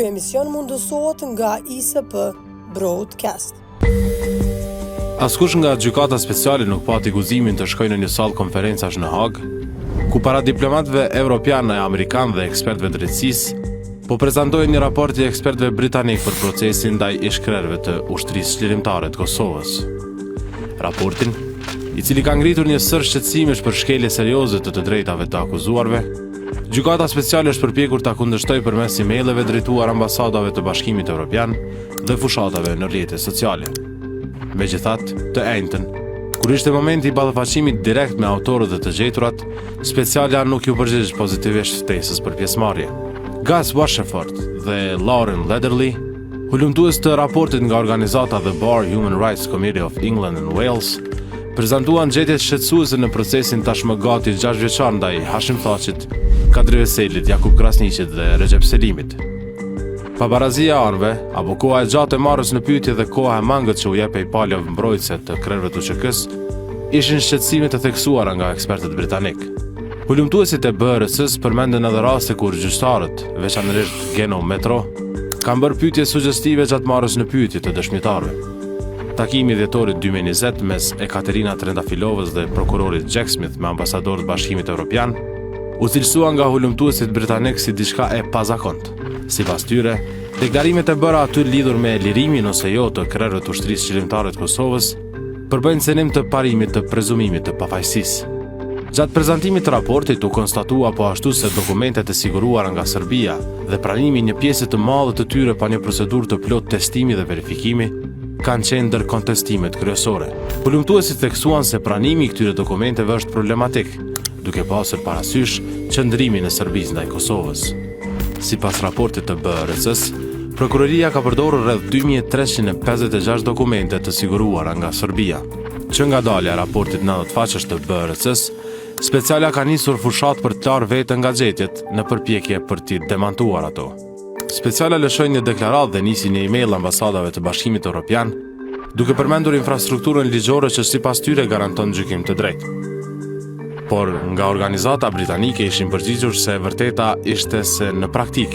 Ky emision mundësohet nga ISP Broadcast. Askush nga gjykata speciale nuk pati guximin të shkojnë në një sallë konferencash në Hagë, ku para diplomatëve evropianë e amerikanë dhe ekspertëve drejtësisë po prezantojnë një raport i ekspertëve britanik për procesin ndaj ish-krerëve të ushtrisë çlirimtare të Kosovës. Raportin, i cili ka ngritur një sër shqetësimesh për shkelje serioze të drejtave të akuzuarve, gjykata speciale është përpjekur ta kundërshtoj përmes emaileve drejtuar ambasadave të Bashkimit Evropian dhe fushatave në rrjetet sociale. Megjithatë, të enjtën, kur ishte momenti i ballafaqimit direkt me autorët dhe të gjeturat, specialja nuk ju përgjigj pozitivisht ftesës për pjesëmarrje. Gus Washingford dhe Lauren Lederley, hulumtues të raportit nga organizata The Bar Human Rights Committee of England and Wales, prezantuan gjetjet shqetësuese në procesin tashmë gati 6 vjeçar ndaj Hashim Thaqit, Kadri Veselit, Jakub Krasniqit dhe Recep Selimit. Pabarazia e anëve, apo koha e gjatë e marrës në pyetje dhe koha e mangët që u jep e palja mbrojtëse të krerëve të UÇK-s, ishin shqetësime të theksuara nga ekspertët britanik. Hulumtuesit e BRS-s përmenden edhe raste kur gjyqtarët, veçanërisht Geno Metro, kanë bërë pyetje sugjestive gjatë marrës në pyetje të dëshmitarëve. Takimi dhjetorit 2020 mes Ekaterina Trendafilovës dhe prokurorit Jack Smith me ambasadorët Bashkimit Evropian u cilësua nga hulumtuesit britanik si diçka e pazakontë. Sipas tyre, deklarimet e bëra aty lidhur me lirimin ose jo të krerëve të ushtrisë çlirimtare të Kosovës përbëjnë synim të parimit të prezumimit të pafajësisë. Gjatë prezantimit të raportit u konstatua po ashtu se dokumentet e siguruara nga Serbia dhe pranimi një pjesë të madhe të tyre pa një procedurë të plotë testimi dhe verifikimi kanë qenë ndër kontestimet kryesore. Hulumtuesit theksuan se pranimi i këtyre dokumenteve është problematik, duke pasur parasysh qëndrimin e Serbisë ndaj Kosovës. Sipas raportit të BRS-s, prokuroria ka përdorur rreth 2356 dokumente të siguruara nga Serbia. Që nga dalja e raportit 90 faqesh të BRS-s, specialja ka nisur fushat për të larë veten nga gjetjet në përpjekje për t'i demantuar ato. Speciala lëshoi një deklaratë dhe nisi një email ambasadave të Bashkimit Evropian, duke përmendur infrastrukturën ligjore që sipas tyre garanton gjykim të drejtë. Por nga organizata britanike ishin përgjigjur se e vërteta ishte se në praktik,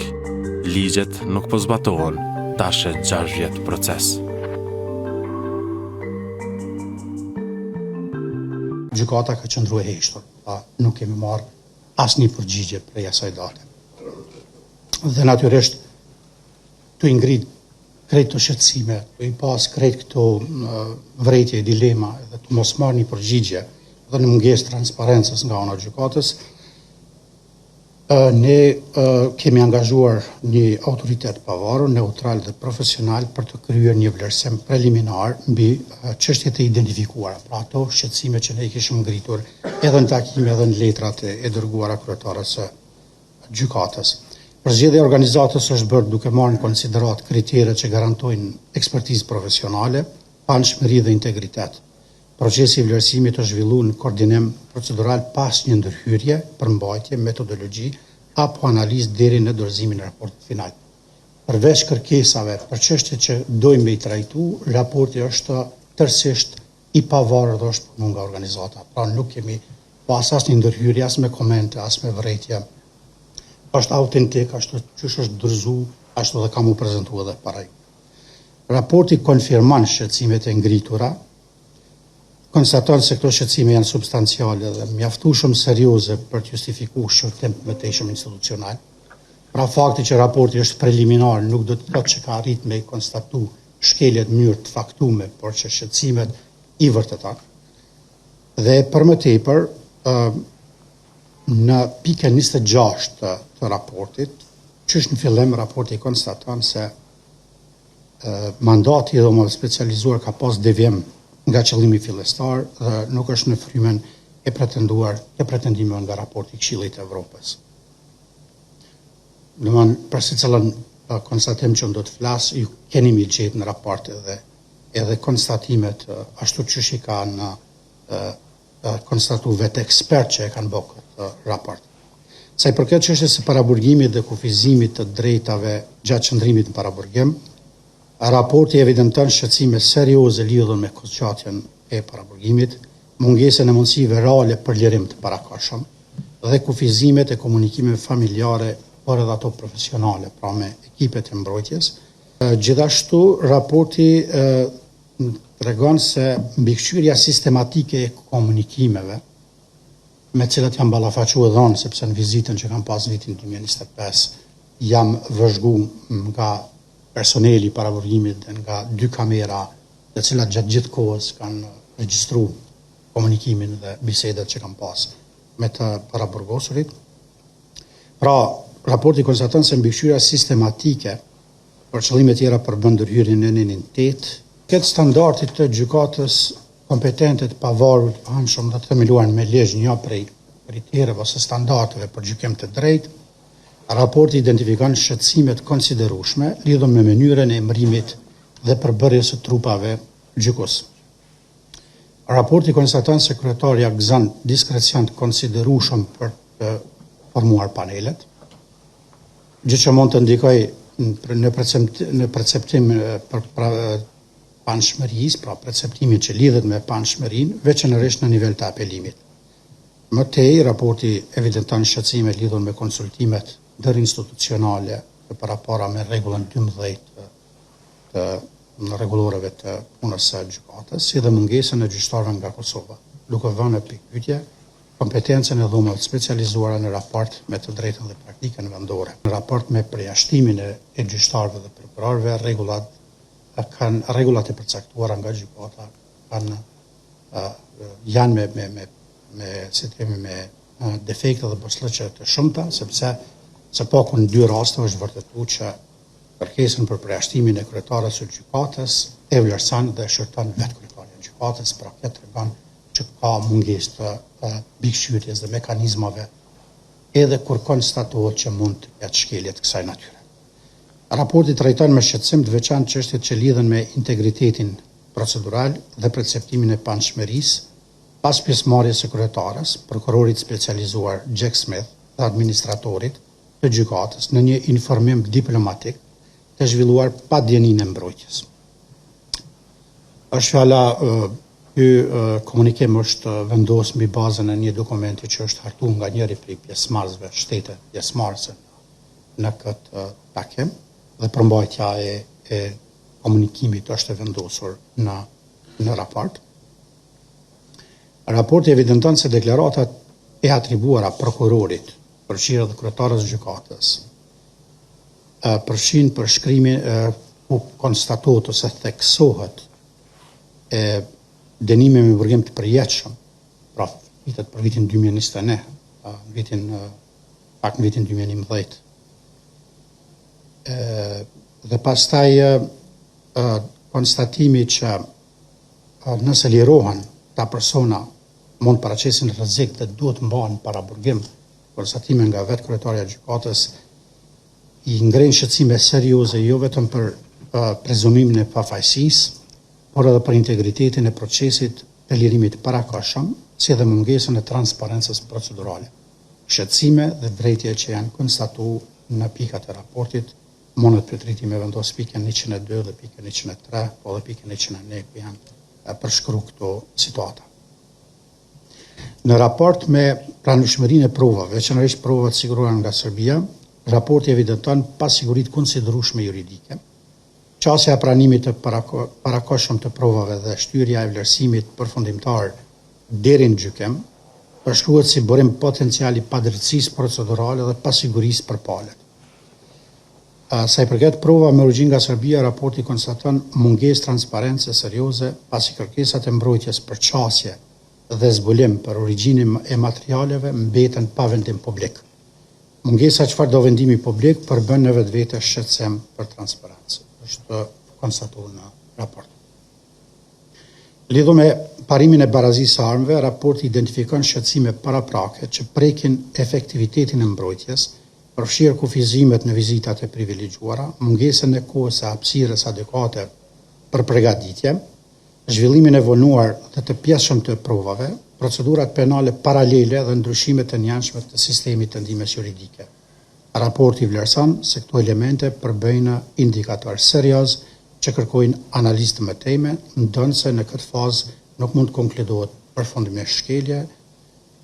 ligjet nuk po zbatohen tash 6 vjet proces. Gjykata ka qëndruar e heshtur, nuk kemi marrë asnjë përgjigje prej asaj date. Dhe natyrisht të ngrit krejt të shqetësime, të i pas krejt këto vrejtje, dilema dhe të mos marrë një përgjigje dhe në mungesë transparencës nga ana e gjykatës, ne kemi angazhuar një autoritet pavarur, neutral dhe profesional për të kryer një vlerësim preliminar mbi çështjet e identifikuara, pra ato shqetësime që ne i kishim ngritur edhe në takime edhe në letrat e dërguara kryetares së gjykatës. Përzgjedhja e organizatës është bërë duke marrë në konsiderat kriteret që garantojnë ekspertizë profesionale, panshmëri dhe integritet. Procesi i vlerësimit është zhvilluar në koordinim procedural pas një ndërhyrje, përmbajtje, metodologji apo analizë deri në dorëzimin e raportit final. Përveç kërkesave për çështjet që dojmë i trajtu, raporti është tërësisht i pavarur dhe është punuar nga organizata. Pra nuk kemi pas asnjë ndërhyrje, as me komente, as me vërejtje. Është autentik, ashtu siç është dorëzuar, ashtu dhe kam u prezantuar edhe para. Raporti konfirmon shqetësimet e ngritura, konstaton se këto shqetësime janë substanciale dhe mjaftueshëm serioze për të justifikuar shqyrtim të mëtejshëm institucional. Pra fakti që raporti është preliminar nuk do të thotë që ka arrit me konstatu shkeljet në mënyrë të faktuar, por që shqetësimet i vërteton. Dhe për më tepër, në pikën 26 të raportit, që është në fillim raporti konstaton se mandati dhe më specializuar ka pas devijim nga qëllimi fillestar dhe nuk është në frymen e pretendimeve nga raporti i Këshillit të Evropës. Domthon për secilën konstatim që do të flas, ju keni mi gjetë në raport edhe konstatimet ashtu siç i kanë konstatuar vetë ekspertë që e kanë bërë këtë raport. Sa i përket çështjes së paraburgimit dhe kufizimit të drejtave gjatë qëndrimit në paraburgim, raporti evidenton shqetësime serioze lidhur me kohëqatjen e paraburgimit, mungesën e mundësive reale për lirim të parakohshëm dhe kufizimet e komunikimeve familjare por edhe ato profesionale, pra me ekipet e mbrojtjes. Gjithashtu, raporti tregon se mbikëqyrja sistematike e komunikimeve, me cilat jam ballafaquar dhënë, sepse në vizitën që kam pas vitin 2025 jam vëzhgu nga personeli paraburgimit dhe nga 2 kamera, të cilat gjatë gjithë kohës kanë regjistruar komunikimin dhe bisedat që kam pas me të paraburgosurit. Pra, raporti konstaton se mbikëqyrja sistematike për qëllime tjera përbën ndërhyrjen në anonimitet, këtë standardit të gjykatës kompetente të pavarur të anshëm dhe të themeluar me ligj një prej kriterëve ose standardeve për gjykim të drejtë. Raporti identifikon shqetësime të konsiderueshme lidhur me mënyrën e emërimit dhe përbërjes së trupave gjykos. Raporti konstaton se kryetaria gëzon diskrecion të konsiderueshëm për të formuar panelet, gjë që mund të ndikojë në perceptim për panshmërisë, pra perceptimin që lidhet me panshmërinë, veçanërisht në nivel të apelimit. Më tej, raporti evidenton shqetësime lidhur me konsultimet ndërinstitucionale të parapara me rregullën 12 të rregulloreve të punës së gjykatës, si dhe mungesën e gjyqtarëve nga Kosova, duke vënë në pikpyetje kompetencën e dhomave specializuara në raport me të drejtën dhe praktikën vendore. Në raport me përjashtimin e gjyqtarëve dhe prokurorëve, rregullat e përcaktuara nga gjykata janë me defekte dhe boslëqe të shumta, sepse së paku në 2 raste është vërtetuar që kërkesën për përjashtimin e kryetares së gjykatës e vlerëson dhe shërton vetë kryetaria e gjykatës, pra kjo tregon që ka mungesë të mbikëqyrjes dhe mekanizmave edhe kur konstatohet që mund të ketë shkelje të kësaj natyre. Raporti trajton me shqetësim të veçantë çështjet që lidhen me integritetin procedural dhe perceptimin e panshmërisë pas pjesëmarrjes së kryetares, prokurorit specializuar Jack Smith dhe administratorit të gjykatës në një informim diplomatik të zhvilluar pa dieninë e mbrojtjes. Është fjala ky komunikim është vendosur mbi bazën e një dokumenti që është hartuar nga njëri prej pjesëmarrësve shtete pjesëmarrëse në këtë takim, dhe përmbajtja e komunikimit është e vendosur në raport. Raporti evidenton se deklaratat e atribuara prokurorit, përfshirë dhe kryetarës gjykatës, përfshin për shkrimin ku konstatohet ose theksohet dënime me burgim të përjetshëm, pra vitet për vitin 2021, në vitin 2011. Dhe pastaj konstatimi që nëse lirohen ta persona mund paraqesin rrezik dhe duhet mbahen para burgim, konstatime nga vetë kryetaria e gjykatës i ngren shqetësime serioze jo vetëm për prezumimin e pafajësisë, por edhe për integritetin e procesit të lirimit parakohshëm, si edhe mungesën e transparencës procedurale. Shqetësime dhe vërejtje që janë konstatuar në pikat e raportit, mundet për triti me vendos pikën 102 dhe pikën 103, po dhe pikën 101 ku janë përshkruar këto situata. Në raport me pranueshmërinë e provave, veçanërisht provat siguruara nga Serbia, raporti evidenton pasiguritë konsiderueshme juridike, qasja e pranimit të parakohshëm të provave dhe shtyrja e vlerësimit përfundimtar deri në gjykim, përshkruhet si burim potencial i padrejtësisë procedurale dhe pasigurisë për palët. Sa i përket prova me origjinë nga Serbia, raporti konstaton mungesë transparencë serioze, pasi kërkesat e mbrojtjes për qasje dhe zbulim për origjinën e materialeve mbeten pa vendim publik. Mungesa çfarë do vendimi publik përbën në vetvete shqetësim për transparencë. Është konstatuar në raport. Lidhur me parimin e barazisë së armëve, raporti identifikon shqetësime paraprake që prekin efektivitetin e mbrojtjes, përfshirë kufizimet në vizitat e privilegjuara, mungesën e kohës së hapësirës adekuate për përgatitje, zhvillimin e vonuar dhe të pjesshëm të provave, procedurat penale paralele dhe ndryshimet e njanshme të sistemit të ndihmës juridike. Raporti vlerëson se këto elemente përbëjnë indikatorë serioz që kërkojnë analizë të mëtejme, ndonse në këtë fazë nuk mund të konkludohet përfundimisht shkelje,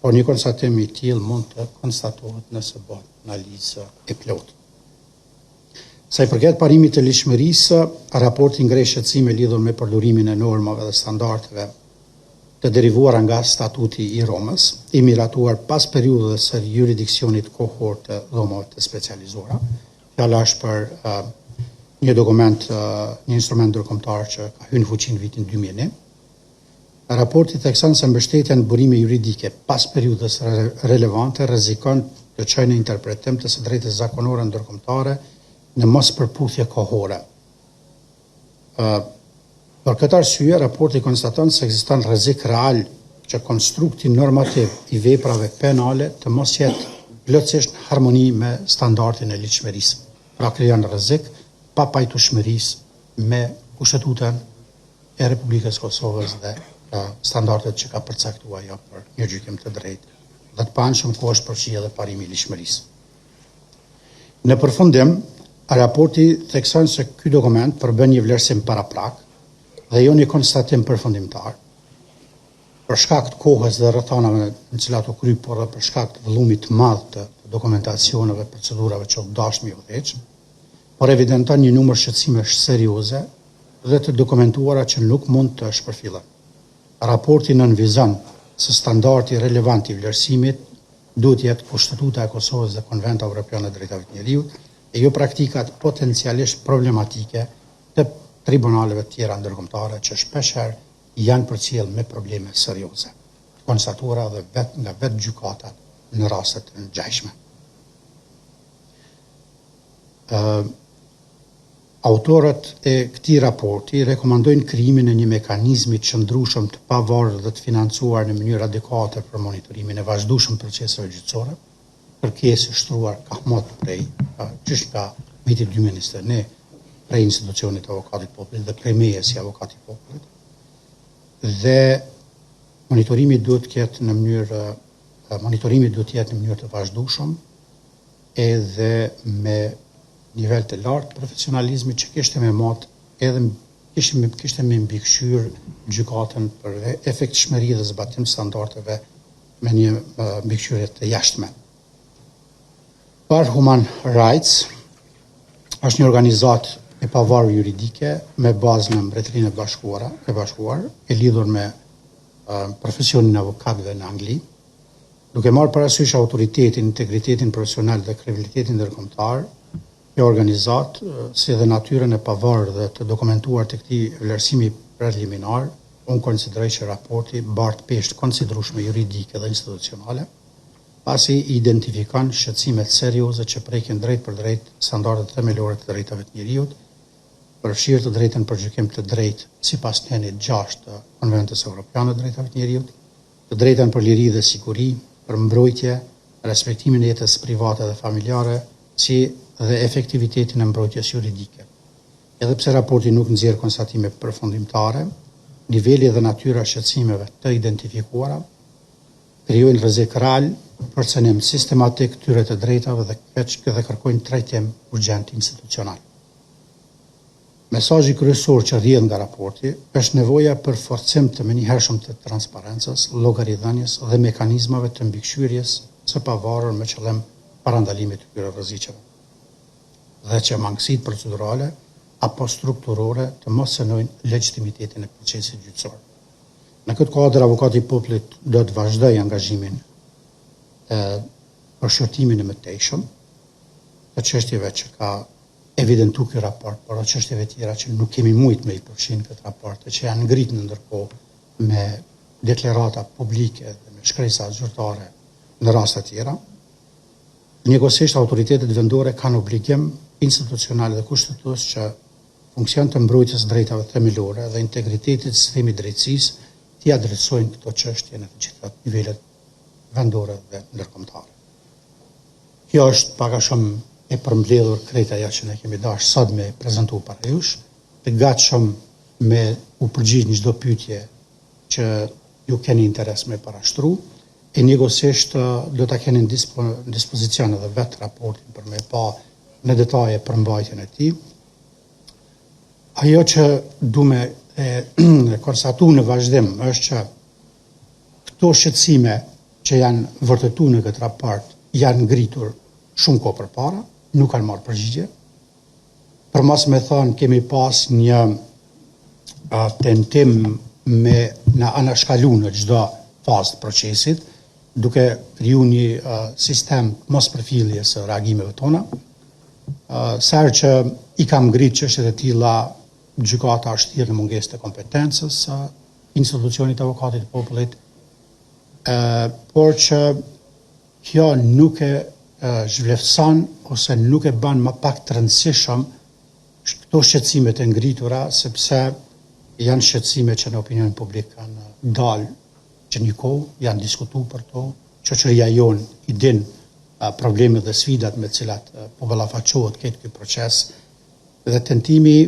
por një konstatim i tillë mund të konstatohet nëse bëhet analizë e plotë. Sa i përket parimit të lishmërisë, raporti ngrej shqetësime lidhur me përdorimin e normave dhe standardeve të derivuara nga statuti i Romës, i miratuar pas periudhës së jurisdiksionit kohor të dhomave të specializuara. Fjala është për një dokument, një instrument ndërkombëtar që ka hyrë në fuqi në vitin 2001. Raporti thekson se mbështetja në burime juridike pas periudhës relevante rrezikon të çojë në interpretim të së drejtës zakonore ndërkombëtare në mos përputhje kohore. Për këtë arsye, raporti konstaton se ekziston rrezik real që konstrukti normativ i veprave penale të mos jetë plotësisht në harmoni me standardin e ligjshmërisë. Pra krijon rrezik pa pajtueshmërisë me Kushtetutën e Republikës Kosovës dhe standardet që ka përcaktuar ajo për një gjykim të drejtë dhe të panshëm ku është përfshirë edhe parimi i ligjshmërisë. Në përfundim, raporti thekson se ky dokument përbën një vlerësim paraprak dhe jo një konstatim përfundimtar. Për shkak të kohës dhe rrethanave në cilat u kry, por edhe për shkak të vëllumit të madh të dokumentacioneve, procedurave që u dashmi udhëheq, por evidenton një numër shqetësimesh serioze dhe të dokumentuara që nuk mund të shpërfillen. Raporti nënvizon se standardi relevant i vlerësimit duhet jetë Kushtetuta e Kosovës dhe Konventi Evropian e Drejtave të Njerëzit, e jo praktikat potencialisht problematike të tribunaleve tjera ndërkombëtare që shpeshherë janë përcjell me probleme serioze, konstatuara dhe nga vetë gjykatat në raste të ngjashme. Autorët e këtij raporti rekomandojnë krijimin e një mekanizmi të qëndrueshëm të pavarur dhe të financuar në mënyrë adekuate për monitorimin e vazhdueshëm të proceseve gjyqësore, kërkesë shtruar ka mot prej qysh nga viti 2021 prej institucionit të avokatit popullit dhe prej meje si avokati popullit. Dhe monitorimi duhet të jetë në mënyrë të vazhdueshëm edhe me nivel të lartë profesionalizmi që kishte me mot edhe kishte me mbikëqyr gjykatën për efektshmëri dhe zbatim standardeve me një mbikëqyrje të jashtme. Par Human Rights është një organizatë e pavarur juridike me bazë në Mbretërinë e Bashkuar, e lidhur me profesionin e avokatëve në Angli, duke marrë parasysh autoritetin, integritetin profesional dhe kredibilitetin ndërkombëtar. Kjo organizatë, si dhe natyrën e pavarur dhe të dokumentuar të këtij vlerësimi preliminar, unë konsideroj që raporti bart peshë konsiderueshme juridike dhe institucionale, pasi identifikon shqetësimet serioze që prekin drejt për drejt standardet themelore të drejtave të njerëzit, përfshirë të drejtën për gjykim të drejtë sipas nenit 6 të Konventës Evropiane të Drejtave të Njerëzit, të drejtën për liri dhe siguri, për mbrojtje, respektimin e jetës private dhe familjare, si dhe efektivitetin e mbrojtjes juridike. Edhe pse raporti nuk nxjerr konstatime përfundimtare, niveli dhe natyra e shqetësimeve të identifikuara krijojnë rrezik real për cënim sistematik këtyre të drejtave dhe kërkojnë trajtim urgjent institucional. Mesazhi kryesor që rrjedh nga raporti është nevoja për forcim të menjëhershëm të transparencës, llogaridhënies dhe mekanizmave të mbikëqyrjes së pavarur me qëllim parandalimit të këtyre rrezikeve, dhe që mangësitë procedurale apo strukturore të mos synojnë legitimitetin e procesit gjyqësor. Në këtë kuadër, avokati i popullit do të vazhdojë angazhimin për shërtimin e mëtejshëm të çështjeve që ka evidentuar ky raport, por edhe çështjeve tjera që nuk kemi mujt me i përfshin këtë raport, që janë ngritur në ndërkohë me deklarata publike dhe me shkresa zyrtare në raste të tjera. Njëkohësisht, autoritetet vendore kanë obligim institucional dhe kushtetues që funksion të mbrojtjes drejtave themelore dhe integritetit të sistemit drejtësisë t'i adresojnë këto çështje në të gjitha nivelet vendore dhe ndërkombëtare. Kjo është pak a shumë e përmbledhur krejt ajo që ne kemi dashur sot me prezantu para jush, të gatshëm me u përgjigj në çdo pyetje që ju keni interes me parashtru, e njëkohësisht do ta keni në dispozicion edhe vetë raportin për me pa në detaje përmbajtjen e tij. Ajo që du me konstatu në vazhdim është që këto shqetësime që janë vërtetuar në këtë raport janë ngritur shumë kohë përpara, nuk kanë marrë përgjigje. Për mos me thonë, kemi pas një tentim me në anashkalu në çdo fazë të procesit, duke kriju një sistem mos përfillje së reagimeve tona. Sa herë që i kam ngritë çështjet e tilla, gjykata është thirrë në mungesë të kompetencës së institucionit të avokatit të popullit, por që kjo nuk e zhvlerëson ose nuk e bën më pak të rëndësishëm këto shqetësimet e ngritura, sepse janë shqetësime që në opinionin publik kanë dalë që një kohë, janë diskutuar për to, shoqëria jonë i din problemet dhe sfidat me cilat po ballafaqohet këtë ky proces, dhe tentimi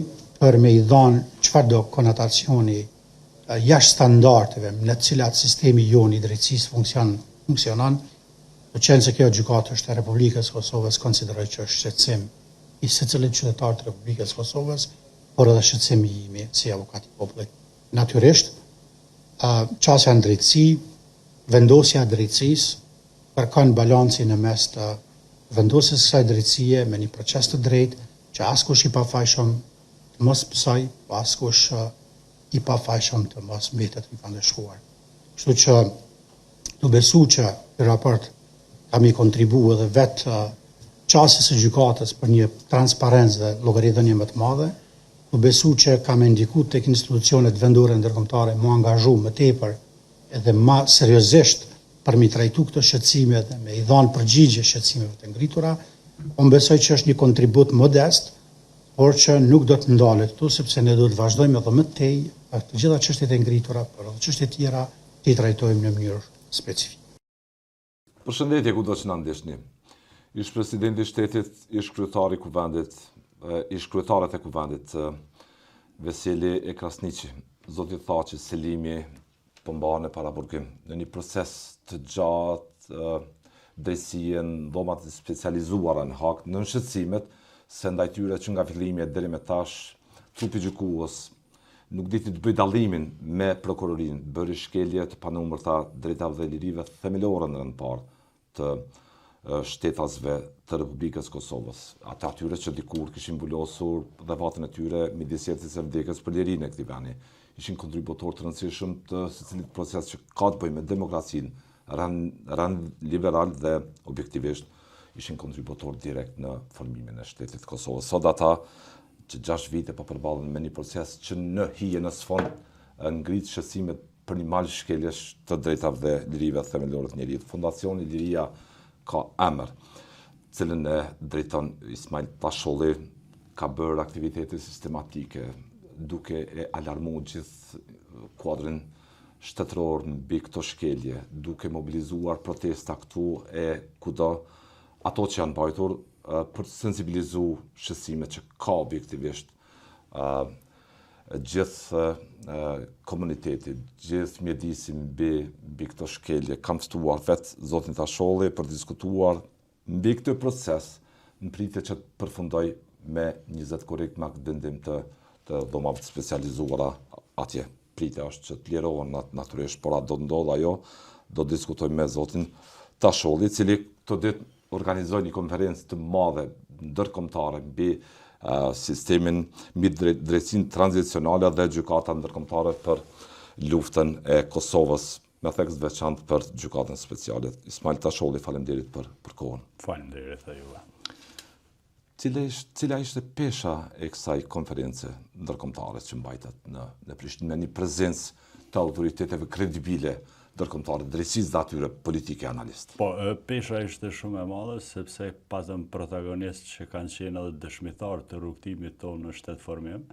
për me i dhënë çfarëdo konotacioni jashtë standardeve në të cilat sistemi jonë i drejtësisë funksionon, për qenë se kjo gjykatë është e Republikës Kosovës, konsideroj që është shqetësim i secilit qytetar të Republikës Kosovës, por edhe shqetësimi imi si avokat i popullit. Natyrisht, çësia në drejtësi, vendosja e drejtësisë kërkon balancin në mes të vendosjes së kësaj drejtësie me një proces të drejtë që askush i pafajshëm të mos pësoj, po askush i pafajshëm të mos mbetet i pandëshkuar. Kështu që tu besu që ky raport kam i kontribuar edhe vetë çësisë së gjykatës për një transparencë dhe llogaridhënie më të madhe, tu besu që kam indikuar tek institucionet vendore ndërkombëtare mu angazhu më tepër edhe më seriozisht për mi trajtu këto shqetësime dhe me i dhanë përgjigje shqetësimeve të ngritura, unë besoj që është një kontribut modest, por që nuk do të ndalet këtu, sepse ne do të vazhdojmë edhe më tej për të gjitha çështjet e ngritura, por edhe çështjet tjera të i trajtojmë në mënyrë specifike. Përshëndetje, kudo që na ndihni. Ish presidenti i shtetit, ish kryetari i kuvendit, ish kryetaret e kuvendit, Veseli e Krasniqi, zoti tha që Selimi po mbahen para burgim në një proces të gjatë drejtësie në dhomat e specializuara në Hag, në shqetësimet se ndaj tyre që nga fillimi deri më tash trupi gjykues nuk diti të bëj dallimin me prokurorinë, bëri shkelje të panumërta drejtave dhe lirive themelore në rënd parë të shtetasve të Republikës Kosovës. Ata atyre që dikur kishin mbulosur dhe vatën e tyre midis jetës së vdekjes për lirinë e këtij vendi, ishin kontributor të rëndësishëm të secilit proces që ka të bëjë me demokracinë, rand liberal dhe objektivisht ishin kontributor direkt në formimin e shtetit të Kosovës. Sot ata që 6 vite po përballen me një proces që në hije në sfond ngrit shqetësimet për një mal shkeljesh të drejtave dhe lirive themelore të njerit. Fondacioni Liria ka emër, cilën e drejton Ismail Tasholli, ka bërë aktivitete sistematike, duke e alarmuar gjithë kuadrin shtetëror mbi këto shkelje, duke mobilizuar protesta këtu e kudo, ato që janë mbajtur për të sensibilizuar shqetësimet që ka objektivisht gjithë komuniteti, gjithë mjedisi mbi këto shkelje. Kam ftuar vetë zotin Tasholli për diskutuar mbi këtë proces në pritje që të përfundoj me 20 korrekt me vendim të dhomave të specializuara atje. Pritja është që të lirohen natyrisht, por atë do të ndodh ajo, do të diskutoj me zotin Tasholli, i cili këtë ditë organizoi një konferencë të madhe ndërkombëtare mbi sistemin mbi drejtësinë tranzicionale dhe gjykata ndërkombëtare për luftën e Kosovës, me theks veçantë për gjykatën speciale. Ismail Tasholli, faleminderit për kohën. Faleminderit a juve. Cila ishte pesha e kësaj konference ndërkombëtare që mbajtet në Prishtinë me një prezencë të autoriteteve kredibile ndërkombëtare, drejtësisë dhe atyre politike analist? Po, pesha ishte shumë e madhe, sepse patëm protagonistë që kanë qenë edhe dëshmitar të rrugtimit tonë në shtetëformim,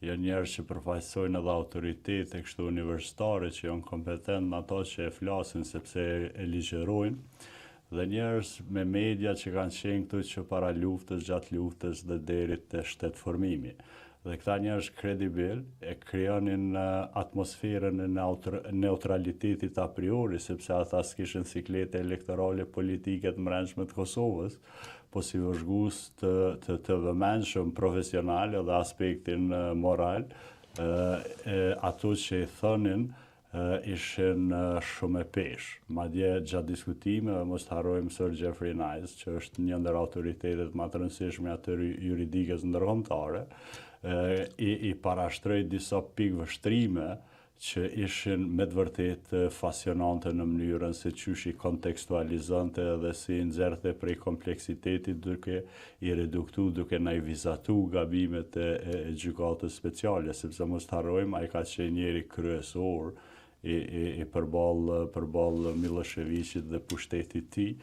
janë njerëz që përfaqësojnë edhe autoritete kështu universitare që janë kompetent në ato që e flasin sepse e ligjerojnë, dhe njerëz me media që kanë qenë këtu që para luftës, gjatë luftës dhe deri te shtetëformimi. Dhe këta njerëz kredibil e krijonin atmosferën e neutralitetit a priori, sepse ata s'kishin siklete elektorale politike të brendshme të Kosovës, po si vëzhgues të vëmendshëm profesional dhe aspektin moral, ato që i thonin ishin shumë e peshë. Madje gjatë diskutimeve mos të harrojmë Sir Jeffrey Nice, që është një ndër autoritetet më të rëndësishme atë juridikës ndërkombëtare, i parashtroi disa pikë vështrime që ishin me të vërtet fasionante në mënyrën se qysh i kontekstualizante dhe si nxerrte prej kompleksitetit duke i reduktu, duke na i vizatu gabimet e gjykatës speciale, sepse mos të harrojmë, ai ka qenë njeri kryesor i përballë Miloševićit dhe pushtetit tij,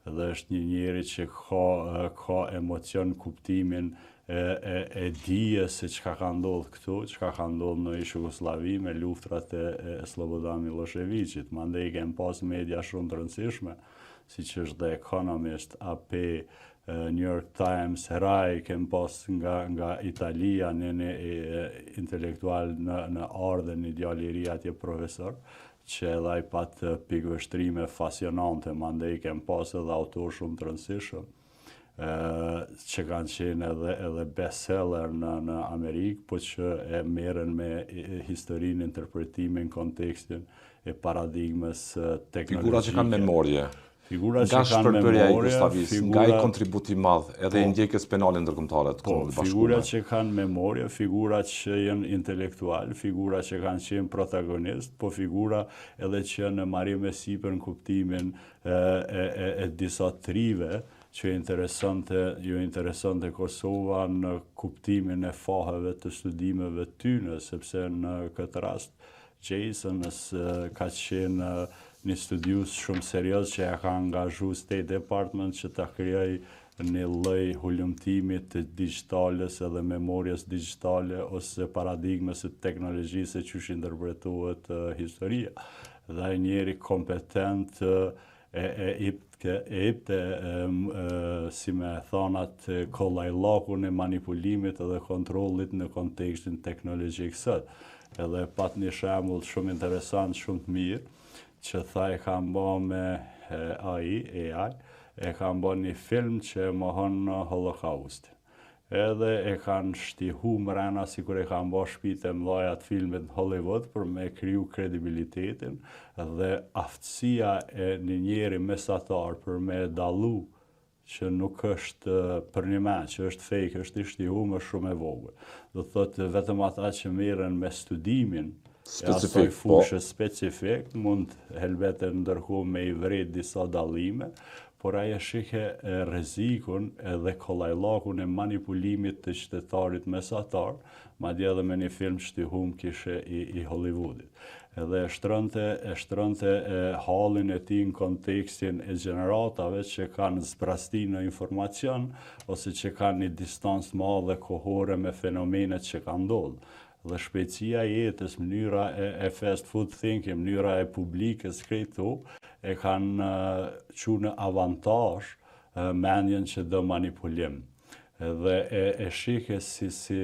dhe është një njeri që ka emocion kuptimin e dijes se çka ka ndodhur këtu, çka ka ndodhur në Jugosllavi me luftrat e Slobodan Miloševićit. Mandej kem pas media shumë të rëndësishme, siç është The Economist, AP, New York Times, Rai, kem pas nga Italia, një intelektual në ardhen ideali i ri atje profesor, që edhe ai pat pikë vështrime fasionante, mandej kem pas edhe autor shumë të rëndësishëm, që kanë qenë edhe bestseller në Amerikë, po që e merren me historinë, interpretimin, kontekstin e paradigmës teknologjike. Figura që kanë memorje. Figura që kanë memorje, nga i kontributi madh, edhe i ndjekjes penale ndërkombëtare të Kombëve të Bashkuara. Figura që kanë memorje, figura që janë intelektual, figura që kanë qenë protagonist, po figura edhe që në marrje me sipër në kuptimin e disa trive, që interesante Kosova në kuptimin e faheve të studimeve tyne, sepse në këtë rast Jason ka qenë një studius shumë serios që ja ka angazhu State Department që ta krijoj një lloj hulumtimit të digjitales edhe memorjes digjitale ose paradigmës së teknologjisë që interpretohet historia. Dhe ai njeri kompetent si me thonat kollajllakun e manipulimit edhe kontrollit në kontekstin teknologjik sot. Edhe pat një shembull shumë interesant, shumë të mirë, që tha e kam bë me AI, e kam bë një film që mohon Holokaustin. Edhe e kanë shtihu mrena si kur e kanë bë shtëpitë e mëdha të filmit në Hollywood për me kriju kredibilitetin dhe aftësia e një njeri mesatar për me dallu që nuk është për një men, që është fake, është i shtihu më shumë e vogël. Do thotë vetëm ata që merren me studimin e asaj fushë specifik, mund helbeten ndërkohë me i vret disa dallime, por ai e shihë rrezikun edhe kollajllakun e manipulimit të qytetarit mesatar, madje edhe me një film shtihum kishe i Hollywoodit. Edhe e shtronte hallin e tij në kontekstin e gjeneratave që kanë zbrasti në informacion ose që kanë një distancë madhe kohore me fenomenet që kanë ndodhur. Dhe shpejtësia e jetës, mënyra e fast food thinking, mënyra e publikës këtu e kanë çuar në avantazh mendjen që do manipulim. Dhe e shihë si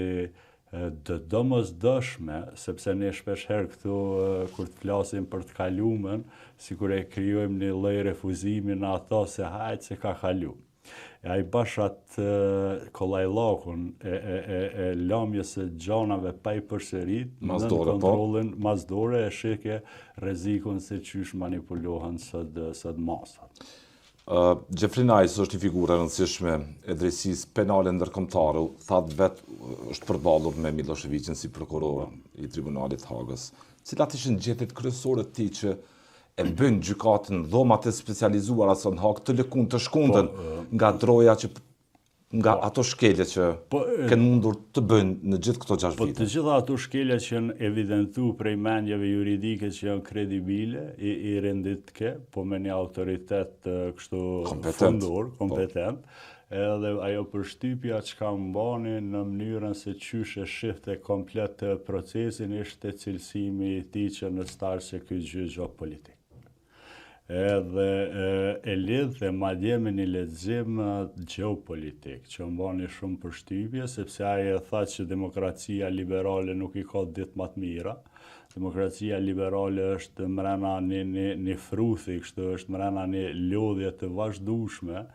domosdoshme, sepse ne shpeshherë këtu kur të flasim për të kaluamën, sikur e krijojmë një lloj refuzimi në ato se hajt se ka kalu. Ai bashat kollajllakun e lëmjes së gjanave pa i përsërit në kontrollin masdore, e shihë rrezikun se çysh manipulohen sot masat. Jeffrey Nice është një figurë e rëndësishme e drejtësisë penale ndërkombëtare, thatë vetë është përballur me Miloševićin si prokuror i Tribunalit Hagës. Cilat ishin gjetjet kryesore të tij që e bën gjykatën dhomat e specializuara së në Hagë të lëkun të shkundën nga droja që nga ato shkelje që kanë mundur të bëjnë në gjithë këto 6 vite. Po të gjitha ato shkelje që janë evidentu prej mendjeve juridike që janë kredibile, i renditke, po me një autoritet kështu fundor, kompetent, edhe ajo përshtypja që ka mbani në mënyrën se qysh e shifte komplet procesin ishte cilësimi i tij që në starë që ky gjyq politik. Edhe e lidhë madje me një lexim geopolitik, që mbani shumë përshtypje, sepse ai e tha që demokracia liberale nuk i ka ditë më të mira. Demokracia liberale është mrena një fruthi, kështu është mrena një lodhje të vazhdueshme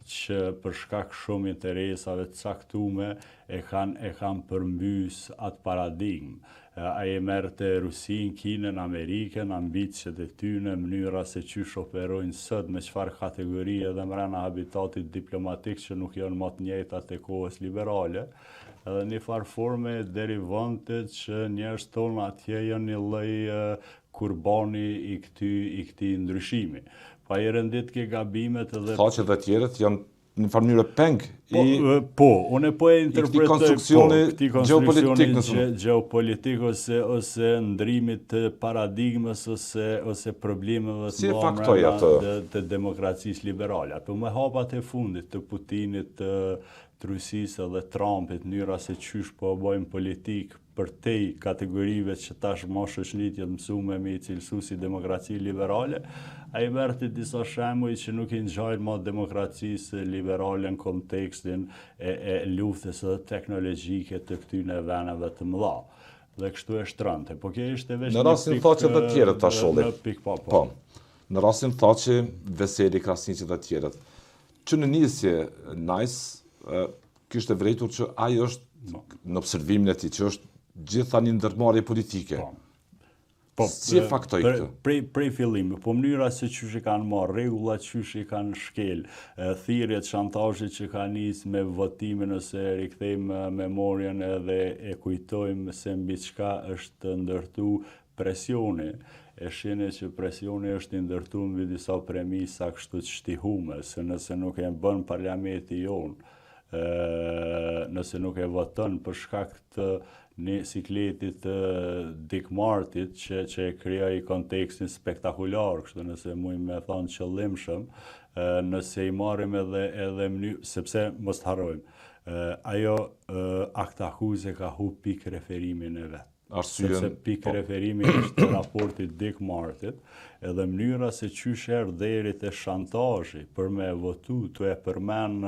që për shkak shumë interesave të caktume e kanë përmbys atë paradigmë. Ai e merr te Rusin, Kinën, Amerikën, ambicet e tyre, mënyra se çysh operojnë sot, me çfarë kategori edhe mbrana habitatit diplomatik që nuk janë më të njëjtat e kohës liberale. Edhe një farë forme derivante që njerëz tonë atje janë një lloj kurbani i këtij ndryshimi. Pa i rendit ke gabimet edhe... Thaqet dhe tjerët janë në mënyrë peng unë po e interpretoj këtij konstruksioni geopolitik ose ndrimit të paradigmës ose problemeve të mëdha të demokracisë liberale. Apo me hapat e fundit të Putinit, të Rusisë dhe Trumpit, mënyra se çysh po bëjmë politik për te kategorive që tash më shoqëritë janë mësuar me i cilësu si demokraci liberale, ai merrte disa shembuj që nuk i ngjajnë më demokracisë liberale në kontekstin e luftës së teknologjike të këtyre vendeve të mëdha. Dhe kështu e shtrante. Po kjo ishte veç në rastin thaqe të tjerët ta sholli. Po. Në rastin thaqe Veseli, Krasniqi dhe të tjerët. Që në nisje kishte vërejtur që ai është në observimin e tij që është gjitha një ndërmarrje politike. Si e faktoj këtë? Prej fillimi, po mënyra se qysh i kanë marrë, rregullat qysh i kanë shkel, thirrjet, shantazhet që kanë nisë me votimin ose rikthejmë memorien edhe e kujtojmë se mbi çka është ndërtu presioni. E shihni që presioni është ndërtu mbi disa premisa kështu të shtihume, se nëse nuk e bën parlamenti jonë, nëse nuk e voton për shkak të një sikletit Dick Martit që e krijoi kontekstin spektakular, kështu nëse mujmë me thonë qëllimshëm, nëse i marrim edhe mënyrë, sepse mos harrojmë, ajo akta akuze ka humbur pikë referimin e vet. Sepse pikë referimi është raporti Dick Martit, edhe mënyra se qysh erdhi deri te shantazhi për me votu, të e përmend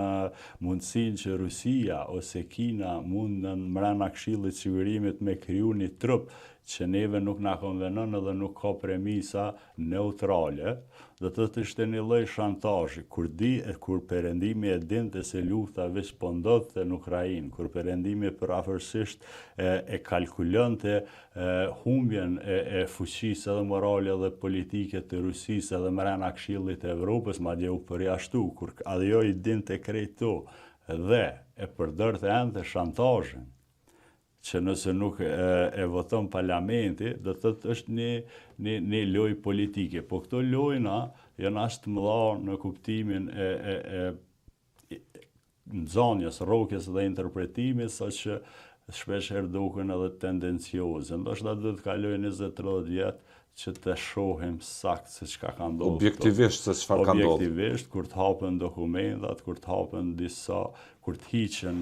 mundësinë që Rusia ose Kina mundën mbrana Këshillit të Sigurimit me kriju një trup që neve nuk na konvenon edhe nuk ka premisa neutrale, dhe të ishte një lloj shantazhi, kur perëndimi e dinte se lufta veç po ndodhte në Ukrainë, kur perëndimi përafërsisht e kalkulonte humbjen e fuqisë edhe morale dhe politike të Rusisë edhe mbrana Këshillit të Evropës, madje u përjashtu, kur ajo i dinte krejto dhe e përdorte ende shantazhin, që nëse nuk e voton parlamenti, do të thotë është një lojë politike. Po këto lojna janë aq të mëdha në kuptimin e nxënjes, rrokjes dhe interpretimit, saqë shpeshherë duken edhe tendencioze. Ndoshta do të kalojë 20-30 vjet që të shohim sakt se çka ka ndodhur. Objektivisht se çfarë ka ndodhur. Objektivisht, kur të hapen dokumentat, kur të hapen kur të hiqen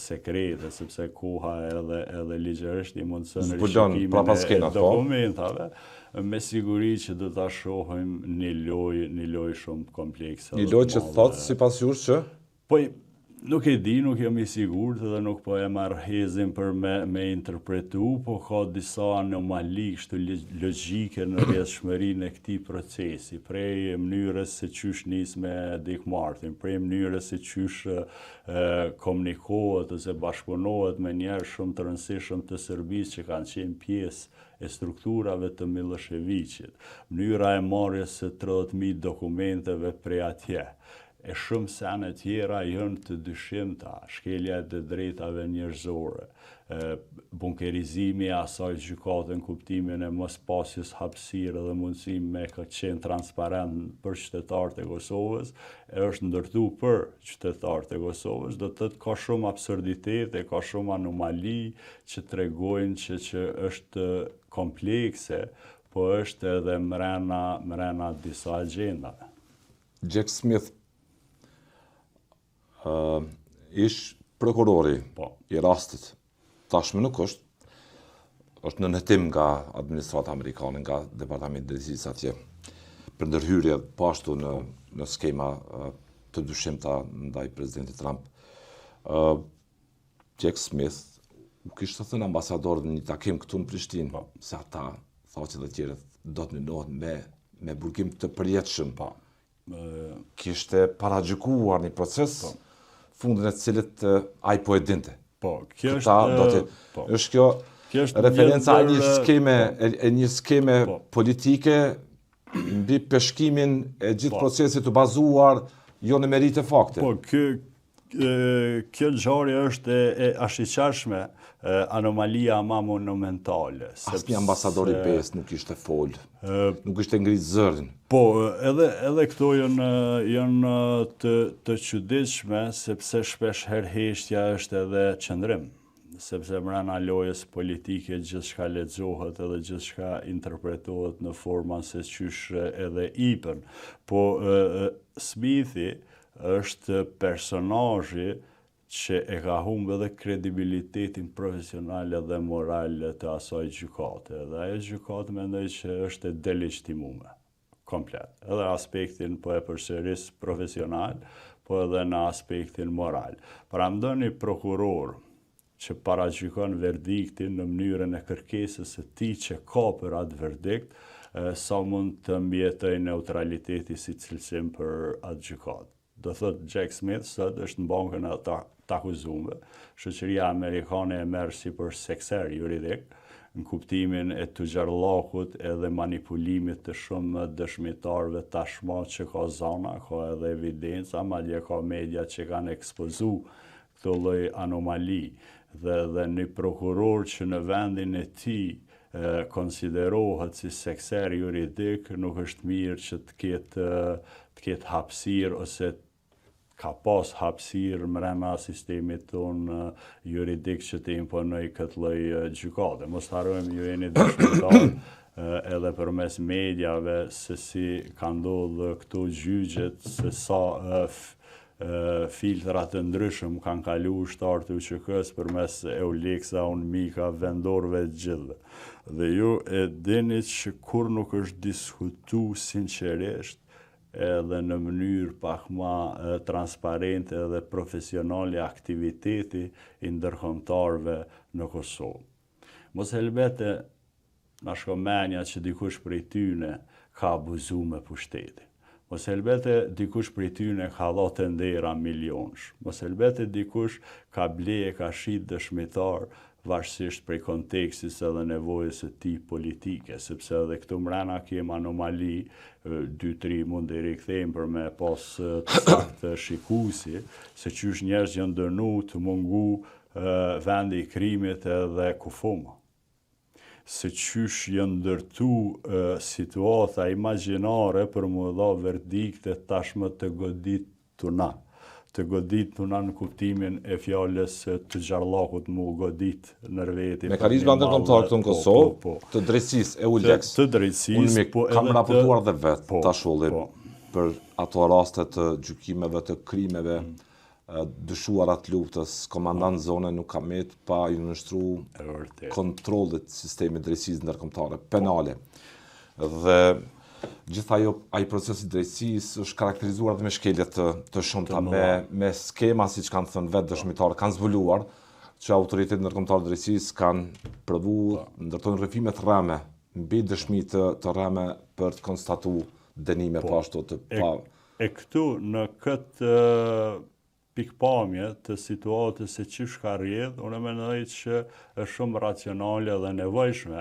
sekrete, sepse koha edhe ligjërisht i mundson rishikimin e dokumentave, me siguri që do ta shohim një lojë shumë komplekse. Një lojë që thotë sipas jush që? Po nuk e di, nuk jam i sigurt dhe nuk po e marr hezin për me interpretu, po ka disa anomali kështu logjike në rrjedhshmërinë e këtij procesi, prej mënyrës se qysh nis me Dick Martin, prej mënyrës se qysh komunikohet ose bashkëpunohet me njerëz shumë të rëndësishëm të Serbisë që kanë qenë pjesë e strukturave të Miloševićit, mënyra e marrjes së 30.000 dokumenteve prej atje. E shumë sene tjera janë të dyshimta, shkelja e drejtave njerëzore, bunkerizimi e asaj gjykate në kuptimin e mos pasjes hapësirë dhe mundësi me qenë transparent për qytetarët e Kosovës, është ndërtu për qytetarët e Kosovës, do të thotë ka shumë absurditete, ka shumë anomali që tregojnë që është komplekse, po është edhe mrena disa agjendave. Jack Smith ish prokurori i rastit, tashmë nuk është në hetim nga administrata amerikane, nga Departamenti i Drejtësisë atje, për ndërhyrje pashtu në skema të dyshimta ndaj presidentit Trump. Jack Smith u kishte thënë ambasadorët në një takim këtu në Prishtinë, se ata, thaqet dhe tjerët, do të nënohen me burgim të përjetshëm kishte paragjykuar një proces fundin e cilit ai po e dinte. Po, kjo është kjo referenca e një skeme politike mbi peshkimin e gjithë procesit të bazuar jo në merite fakte. Po, kjo ngjarje është e ashiqashme, anomalia ma monumentale. Asnjë ambasador i BE-s nuk ishte fol, nuk ishte ngrit zërin. Po, edhe këto janë të çuditshme, sepse shpesh herë heshtja është edhe qëndrim. Sepse mbrana lojës politike gjithçka lexohet edhe gjithçka interpretohet në formën se qysh edhe ipën. Po Smithi është personazhi që e ka humbë edhe kredibilitetin profesional dhe moral të asaj gjykate. Dhe ajo gjykatë mendoj që është e delegitimuar komplet. Edhe aspektin po e përsëris profesional, po edhe në aspektin moral. Pra ndonjë prokuror që paragjykon verdiktin në mënyrën e kërkesës së tij që ka për atë verdikt, sa mund të mbjetoj neutraliteti si cilësim për atë gjykatë. Do thot Jack Smith sot është në bankën e të akuzuarve. Shoqëria amerikane e merr si për sekser juridik, në kuptimin e tuxharllakut edhe manipulimit të shumë dëshmitarëve tashmë që ka zona, ka edhe evidenca, madje ka media që kanë ekspozuar këto lloj anomali. Dhe një prokuror që në vendin e tij konsiderohet si sekser juridik, nuk është mirë që të ketë hapësirë ose ka pas hapësirë mrena sistemit tonë juridik që të imponoj këtë lloj gjykate. Mos harrojmë ju jeni dëshmitar edhe përmes mediave se si ka ndodhur këto gjyqet, se sa filtrat të ndryshëm kanë kalu shtarë të UÇK-s përmes Euleksa, Unmika, vendorëve të gjithë. Dhe ju e dini që kur nuk është diskutu sinqerisht edhe në mënyrë pak ma transparente dhe profesionale aktiviteti i ndërkombëtarëve në Kosovë. Mos helbete na shko menja që dikush prej tyne ka abuzu me pushtetin. Mos helbete dikush prej tyne ka dha të ndera milionsh. Mos helbete dikush ka bleje, ka shit dëshmitar, varësisht prej kontekstis edhe nevojës së tij politike, sepse edhe këtu mrena kem anomali, 2-3 mund të rikthejmë për me pas të saktë shikuesi, se qysh njerëz janë dënu të mungu vendi i krimit edhe kufoma. Se qysh janë ndërtu situata imagjinare për mu dha verdikte tashmë të godituna. Të godituna në kuptimin e fjalës të xharllakut mu godit nërveti. Mekanizma ndërkombëtar këtu në Kosovë, të drejtësisë EULEX. Të drejtësisë, po kam raportuar dhe vetë tasholli për ato raste të gjykimeve të krimeve dëshuarat luftës, komandant zone nuk ka met pa i nështru kontrollit sistemit drejtësisë ndërkombëtare penale. Dhe gjithë ai procesi drejtësisë është karakterizuar dhe me shkelje të shumta, me skema siç kanë thënë vetë dëshmitarë, kanë zbuluar që autoritetet ndërkombëtare drejtësisë kanë provuar ndërtojnë rrëfime të rreme mbi dëshmi të rreme për të konstatuar dënime pa ashtu të pa. E këtu në këtë pikpamje të situatës se çish ka rrjedh, unë mendoj që është shumë racionale dhe nevojshme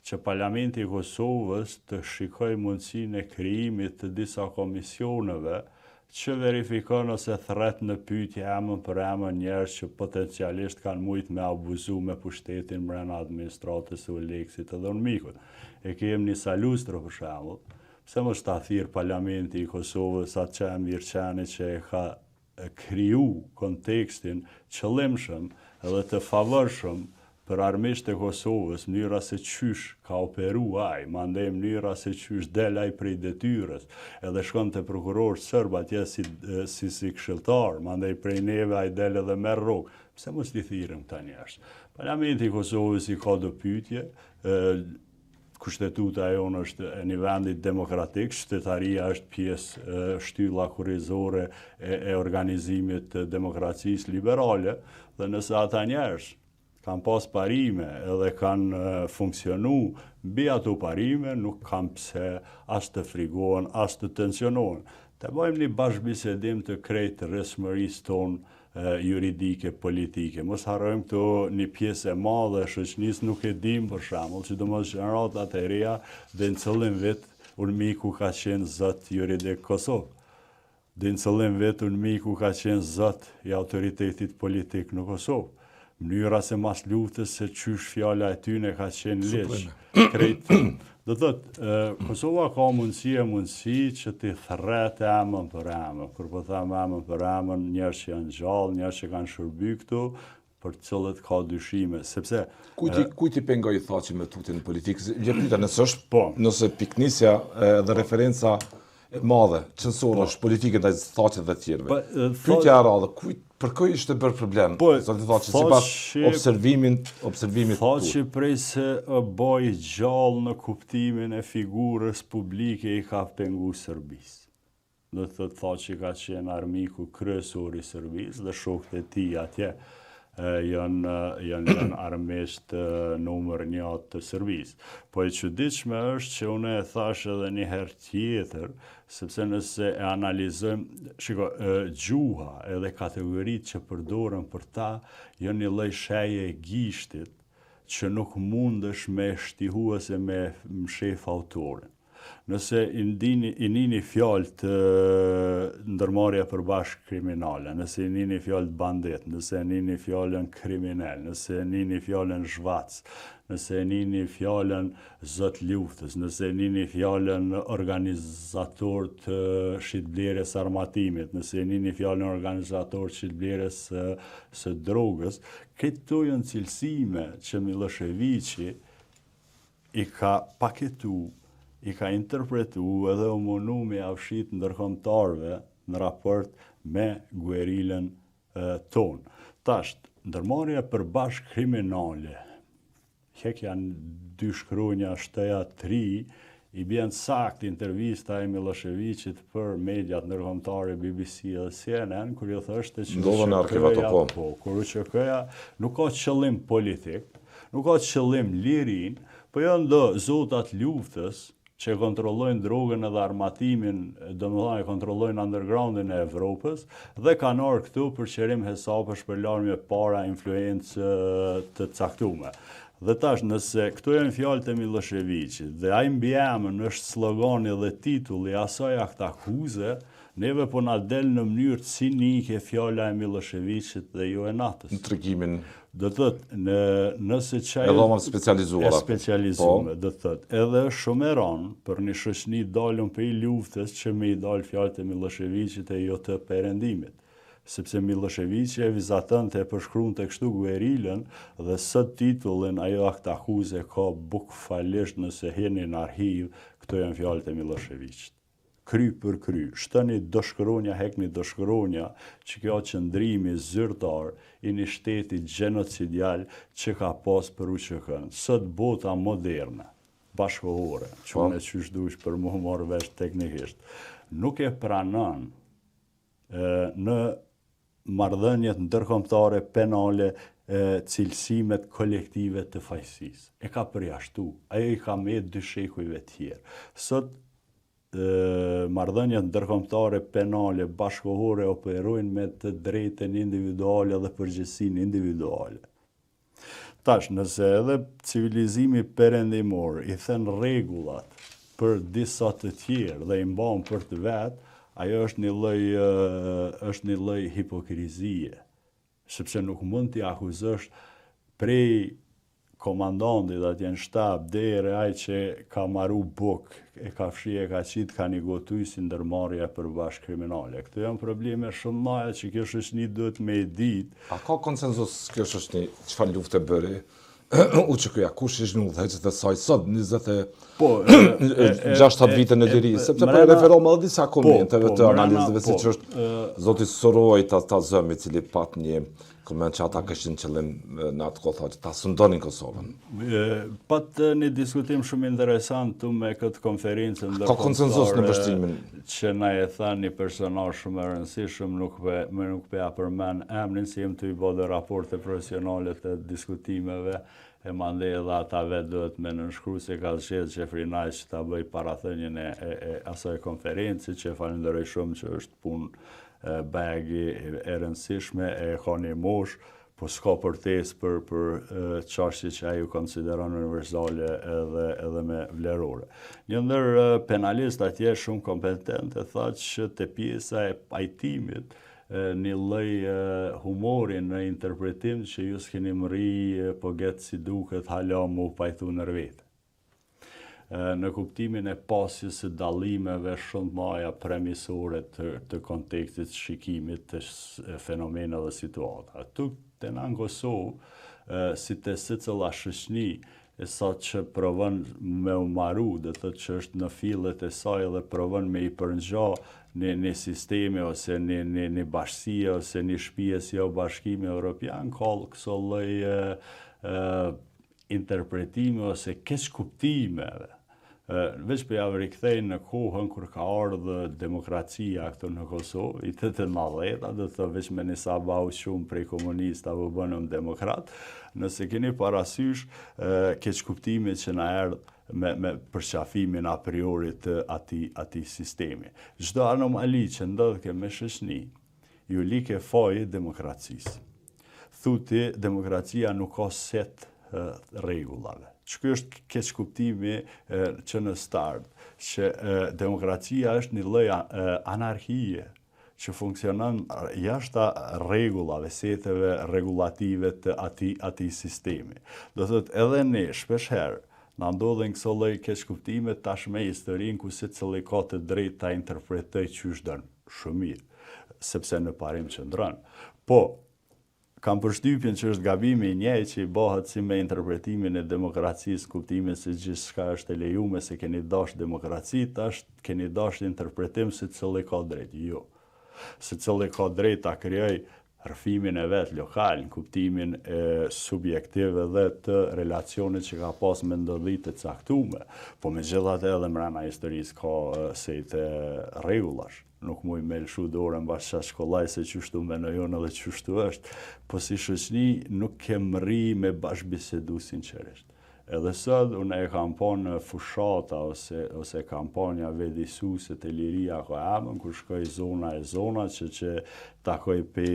që Parlamenti i Kosovës të shikojë mundësinë e krijimit të disa komisioneve që verifikon ose thret në pyetje emër për emër njerëz që potencialisht kanë mujt me abuzu me pushtetin brenda administratës së Uleksit edhe Unmikut. E kemi një Salustro për shembull, pse mos ta thirr Parlamenti i Kosovës atë çem Virçani që e ka kriju kontekstin qëllimshëm edhe të favorshëm për armiqtë e Kosovës, mënyra se qysh ka operu ai, mandej mënyra se qysh del ai prej detyrës, edhe shkon te prokuror serb atje si këshilltar, mandej prej neve ai del edhe merr rrugë. Pse mos i thirrëm këta njerëz? Parlamenti i Kosovës i ka do pyetje, kushtetuta jonë është e një vendit demokratik, shtetaria është pjesë shtylla kurrizore e organizimit të demokracisë liberale, dhe nëse ata njerëz kanë pas parime edhe kanë funksionu mbi ato parime, nuk kanë pse as të frigohen, as të tensionohen. të bëjmë një bashkëbisedim të krejtë rrësmërisë tonë juridike, politike. Mos harrojmë këto një pjesë e madhe e shoqënisë nuk e dim për shembull, sidomos gjeneratat e reja dhe në cëllim vit unë miku ka qenë zot juridik Kosovë. Dhe në cëllim vit unë miku ka qenë zot i autoritetit politik në Kosovë. Mënyra se mas luftës se qysh fjala e tyne ka qenë leq. Krejtë. Do thotë, Kosova ka mundësi që ti thret emën për emën. Kur po them emën për emën, njerëz që janë gjallë, njerëz që kanë shërby këtu, për të cilët ka dyshime, sepse kujt i pengoi thaçi me tutin politikë? Je pyeta nëse është nëse piknisja dhe referenca e madhe censur është politike ndaj thaçit dhe të tjerëve. Pyetja e radhë, për kë ishte bërë problem? Zoti thaçi sipas observimit thaçi prej se boj gjallë në kuptimin e figurës publike i ka pengu Serbisë. Do të thaçi ka qenë armiku kryesor i Serbisë dhe shokët e tij atje janë armisht numër 1 të Serbisë. Po e çuditshme është që unë e thash edhe një herë tjetër, sepse nëse e analizojmë, gjuha edhe kategoritë që përdoren për ta, janë një lloj sheje e gishtit që nuk mundesh me shtihu ose me mshef autorin. Nëse i nini fjalë të ndërmarrja përbashkë kriminale, nëse i nini fjalë të bandit, nëse i nini fjalën kriminal, nëse i nini fjalën zhvac, nëse i nini fjalën zot luftës, nëse i nini fjalën organizator të shitblerjes armatimit, nëse i nini fjalën organizator të shitblerjes së drogës, këto janë cilësime që Miloševići i ka paketu, i ka interpretu edhe u mundu me afshit ndërkombëtarëve në raport me guerilën tonë. Tasht, ndërmarrja përbashkë kriminale, hekja në 2 shkronja, shtëja 3, i bjen sakt intervista e Miloševićit për mediat ndërkombëtare BBC dhe CNN, kur jo thoshte që këja nuk ka qëllim politik, nuk ka qëllim lirin, po janë do zotat luftës që kontrollojnë drogën edhe armatimin, domethënë e kontrollojnë undergroundin e Evropës dhe kanë ardhur këtu për qërim hesapësh për larmje para influencë të caktuara. Dhe tash nëse këto janë fjalët e Miloševićit dhe ai mbiemën është slogani dhe titulli asaj aktakuze, neve po na del në mënyrë të cinike fjala e Miloševićit dhe jo e natës. Në tregimin do të thotë nëse çaj dhoma specializuara. Do të thotë edhe shumë e rëndë për një shoqëni dalën prej luftës që me i dal fjalët e Miloševićit e jo të perëndimit. Sepse Miloševići e vizatante e përshkruante kështu guerilën dhe sot titullin ajo aktakuze ka bukfalisht nëse heni në arhiv, këto janë fjalët e Miloševićit. Kry për kry, shtëni do shkronja, hekni do shkronja, që kjo qëndrimi zyrtar i një shteti genocidial që ka pas për UÇK-n. Sot bota moderne, bashkohore, që unë e qysh dush për mu marrë vesh teknikisht, nuk e pranon në marrëdhëniet ndërkombëtare penale cilësimet kolektive të fajësisë. E ka përjashtu, ajo i ka me dyshekujve tjerë. Sot marrëdhëniet ndërkombëtare penale bashkohore operojnë me të drejtën individuale dhe përgjegjësinë individuale. Tash, nëse edhe civilizimi perëndimor i thën rregullat për disa të tjerë dhe i mban për të vet, ajo është një lloj hipokrizie, sepse nuk mund t'i akuzosh prej komandantit atje në shtab deri ai që ka marru buk, e ka fshi, e ka qit, ka negotuj si ndërmarrje përbashkë kriminale. Këto janë probleme shumë mëdha që kjo shoqëni duhet me e ditë. A ka konsenzus kjo shoqëni çfarë lufte bëri? UÇK-ja kush ishte në udhëheqës të saj sot 26 vite në liri, sepse po referohem edhe disa komenteve të analizave siç është zoti Soroj ta zëmi i cili pat një koment që ata këshin qëllim në atë kohë ta sundonin Kosovën. Pat një diskutim shumë interesant tu me këtë konferencë ka konsenzus në vështrimin që na e tha një personazh shumë i rëndësishëm, nuk pe ja përmend emrin, si jem të i bë raporte profesionale të diskutimeve e mandej edhe ata vetë duhet me nënshkru se ka zgjedhë Qefrinaj që ta bëj parathënien e asaj konferenci, që falenderoj shumë që është punë bagi e rëndësishme, e ka një mosh, po s'ka përtesë për çështje që ai u konsideron universale edhe me vlerore. Një ndër penalist atje shumë kompetent e tha që te pjesa e pajtimit një lloj humori në interpretim që ju s'keni mri po get si duket hala mu pajtu nër vete. Në kuptimin e pasjes së dallimeve shumë të mëdha premisore të kontekstit shikimit të fenomeneve dhe situata. Tu te në Kosovë, si te secila shoqëni, e sa që provon me u maru, dhe të që është në fillet e saj dhe provon me i përngja një sistemi ose një bashkësie ose një shtëpi si o bashkimi Evropian, ka këso lloj interpretime ose keq kuptimeve. Veç për javë rikthejnë në kohën kur ka ardhë demokracia këtu në Kosovë, i të 90-ta, dhe të veç me një sabau shumë prej komunista vë bënëm demokrat, nëse keni parasysh keq kuptimi që na erdhë me përqafimin a priori të ati sistemi. Çdo anomali që ndodhke me shoqëni, ju like faji demokracisë. Thuti, demokracia nuk ka set rregullave. Që është keq kuptimi që në start, që demokracia është një lloj anarhie që funksionon jashta rregullave, seteve regulative të ati sistemi. Do thotë edhe ne shpeshherë na ndodhen këso lloj keq kuptime tashme historinë ku secili ka të drejtë ta interpretoj çysh don. Shumë mirë, sepse në parim qëndron. Po, kam përshtypjen që është gabimi i njëjtë që i bëhet si me interpretimin e demokracisë, kuptimin se gjithçka është e lejuar se keni dash demokraci, tash keni dash interpretim se cili ka drejtë. Jo. Se cili ka drejtë ta krijoj rrëfimin e vet lokal, në kuptimin subjektiv edhe të relacionit që ka pas me ndodhi të caktume, po megjithatë edhe mbrana historisë ka sejtë rregullash. Nuk muj me lëshu dorën bashkë shkollaj se qështu menojon edhe qështu është, po si shoqëni nuk kem rri me bashkëbisedu sinqerisht. Edhe sot, unë e kam po në fushata ose kampanja vedisuse të liria ko amën, kur shkoj zona që takoj pe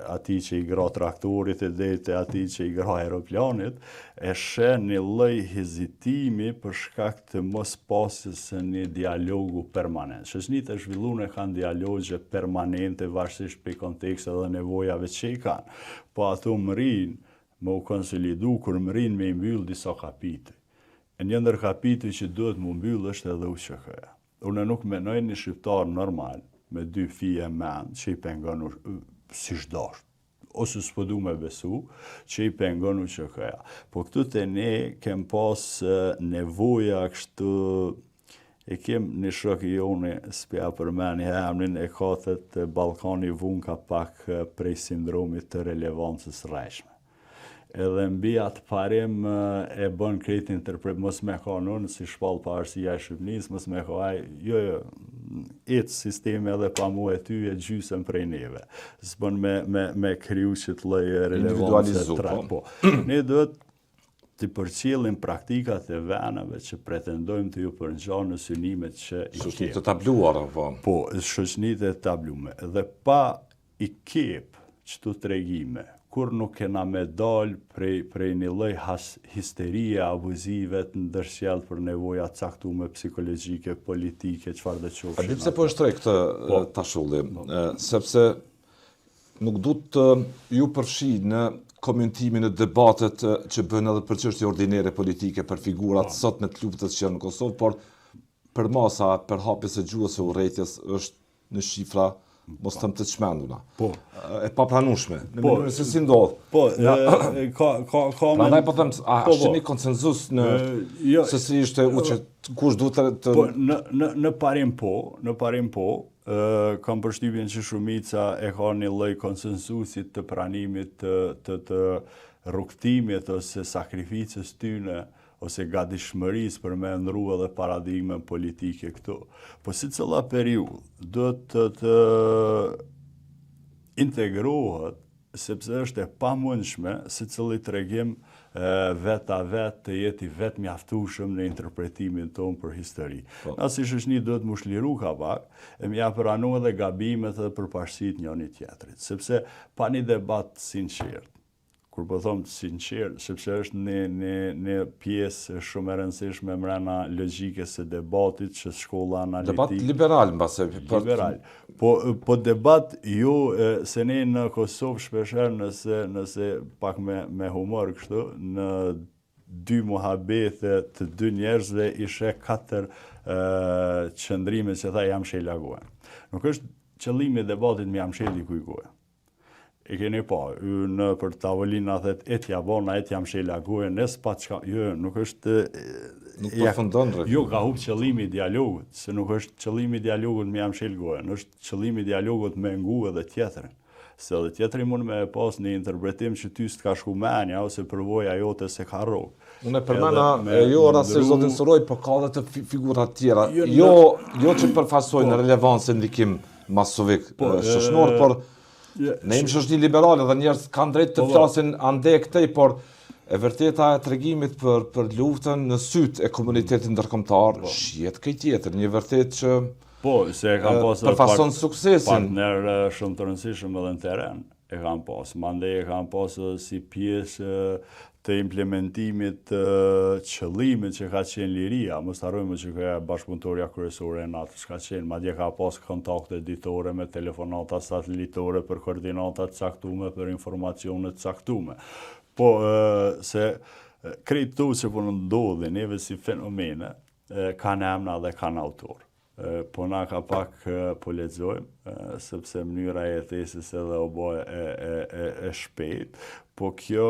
ati që i gra traktorit e dhejtë ati që i gra aeroplanit, e shen një lloj hezitimi për shkak të mos pasjes së një dialogu permanent. Shoqënitë e zhvilluara kanë dialogje permanente varsisht për kontekste dhe nevojave që i kanë, po ato mrin me u konsolidu kur mrin me i mbyll disa kapitëj. E një ndër kapitëj që duhet mu mbyll është edhe UÇK-ja. Unë nuk menoj një shqiptar normal, me 2 fije mend, që i pengon si shdash, ose s'po du me besu, që i pengon UÇK-ja. Po këtu te ne kem pas nevoja kështu, e kem një shok i joni, s'pja përmeni emrin, e ka thët Ballkani vun ka pak prej sindromit të relevancës rreshme. Edhe mbi atë parim e bën krejt interpret, mos me ka nënë si shpall parësia e Shqipënisë, mos me ka jo, etë sistemi edhe pa mu e ty e gjysën prej neve. S'bën me kriju që të lloj relevancë të po. Ne duhet të përcjellim praktikat e venave që pretendojmë të ju përngjanë në synimet që i shoqënitë të tabluara, po. Po, shoqënitë të tablume. Dhe pa i kep çto tregime, kur nuk kena me dal prej një lloj histerie abuzive të ndërsjellë për nevoja caktume psikologjike, politike, çfarë do qofshin. A di pse po është këtë Tashulli? Sepse nuk du të ju përfshi në komentimin e debatet që bën edhe për çështje ordinere politike, për figurat sot në të luftës që janë në Kosovë, por për masa, për hapjes së gjuhës së urrëties është në shifra mos të të çmenduna. Po. E papranueshme. Në mënyrë se si ndodh. Po, ka prandaj po them, a është një konsenzus në se si ishte kush duhet të po në parim po, kam përshtypjen që shumica e ka një lloj konsensusit të pranimit të rrugtimit ose sakrificës tyne ose gatishmërisë për me ndru edhe paradigmen politike këtu. Po si cila periudhë do të integrohet, sepse është e pamundshme se cili tregim të jeti vetë mjaftueshëm në interpretimin tonë për histori. Na si shoqëni duhet mu shliru ka pak, e mja pranu edhe gabimet dhe përparësitë njëri tjetrit, sepse pa një debat sinqert. Kur po them sinqert, sepse është një pjesë shumë e rëndësishme mbrana logjikës së debatit që shkolla analitik. Debat liberal mbase. Liberal. Po debat jo se ne në Kosovë shpeshherë nëse pak me humor kështu, në dy muhabete të dy njerëzve ishe 4 qëndrime që tha jam shela goja. Nuk është qëllimi i debatit me jam sheli kuj goja. E keni pa, në për tavolina thet etja bona, etja mshela goja, nes pa çka, jo, nuk është nuk përfundon rreth. Jo, ka hup qëllimi i dialogut, se nuk është qëllimi i dialogut me jam shel goja, është qëllimi i dialogut me ngu edhe tjetrin. Se edhe tjetri mund me pas një interpretim që ty s'ka shku menja, ose përvoja jote se ka rrok. Unë e përmena jo rastisht zotin Suroj, por ka edhe të figura tjera. Jo që përfaqësojnë relevancë ndikim masovik shoqëror, por ne jemi shoqëri liberale dhe njerëz kanë drejt të flasin ande këtej, por e vërteta e tregimit për luftën në syt e komunitetit ndërkombëtar shihet këj tjetër, një vërtet që se e kanë pas përfason suksesin. Partner shumë të rëndësishëm edhe në teren e kanë pas. Mandej e kanë pas si pjesë të implementimit të qëllimit që ka qenë liria. Mos harrojmë që ka bashkëpunëtorja kryesore e NATO-s ka qenë, madje ka pas kontakte ditore me telefonata satelitore për koordinata të caktuara, për informacione të caktuara. Po se krejt to që po ndodhin neve si fenomene kanë emra dhe kanë autor. Po na ka pak po lexojmë, sepse mënyra e thesës edhe o bë e shpejt, po kjo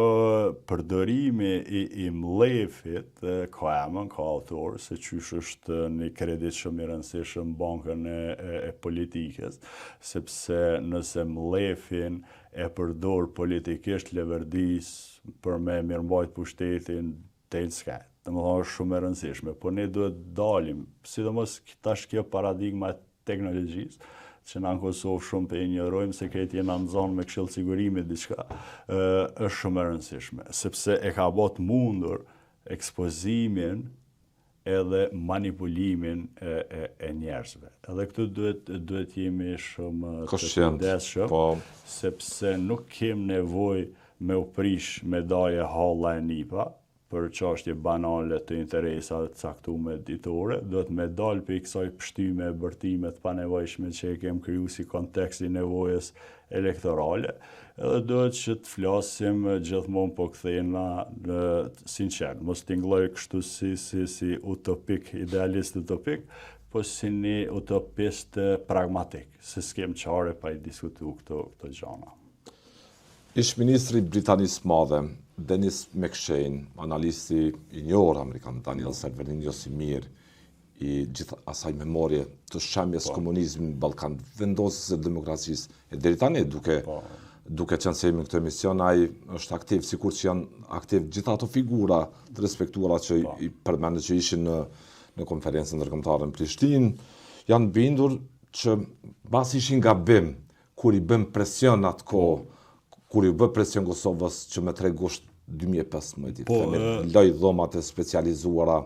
përdorimi i mlefit ka emën, ka autor, se qysh është një kredit shumë i rëndësishëm bankën e politikës, sepse nëse mlefin e përdor politikisht leverdis për me mirëmbajt pushtetin të ilskajt. Dhe më thonë është shumë e rëndësishme, po ne duhet dalim, sidomos tash kjo paradigma e teknologjisë, që na në Kosovë shumë të injorojmë, se këtë jena në zonë me këshill sigurimi diçka, është shumë e rëndësishme, sepse e ka bot mundur ekspozimin edhe manipulimin e njerëzve. Edhe këtu duhet jemi shumë të kujdesshëm, sepse nuk kem nevojë me u prish medaje halla e nipa, për çështje banale të interesave të caktuara ditore, duhet me dalë për kësaj pështyme e bërtime të panevojshme që e kem kriju si kontekst i nevojës elektorale, edhe duhet që të flasim gjithmonë po kthehena në sinqert, mos tingëlloj kështu si utopik, idealist utopik, po si një utopist pragmatik, se s'kem çare pa i diskutu këto gjana. Ish ministri Britanisë Madhe, Dennis McShane, analisti i njohur amerikan, Daniel Severin Josimir, i gjithë asaj memorje të shembjes komunizmit në Ballkan, vendosjes së demokracisë, e deri tani duke qenë se jemi në këtë emision, ai është aktiv, sikur që janë aktiv gjithë ato figura të respektuara që i përmendë që ishin në konferencën ndërkombëtare në Prishtinë, janë bindur që mbas ishin gabim kur i bën presion atë kohë, kur i bë presion Kosovës që me 3 gusht 2015, loj dhomat e specializuara,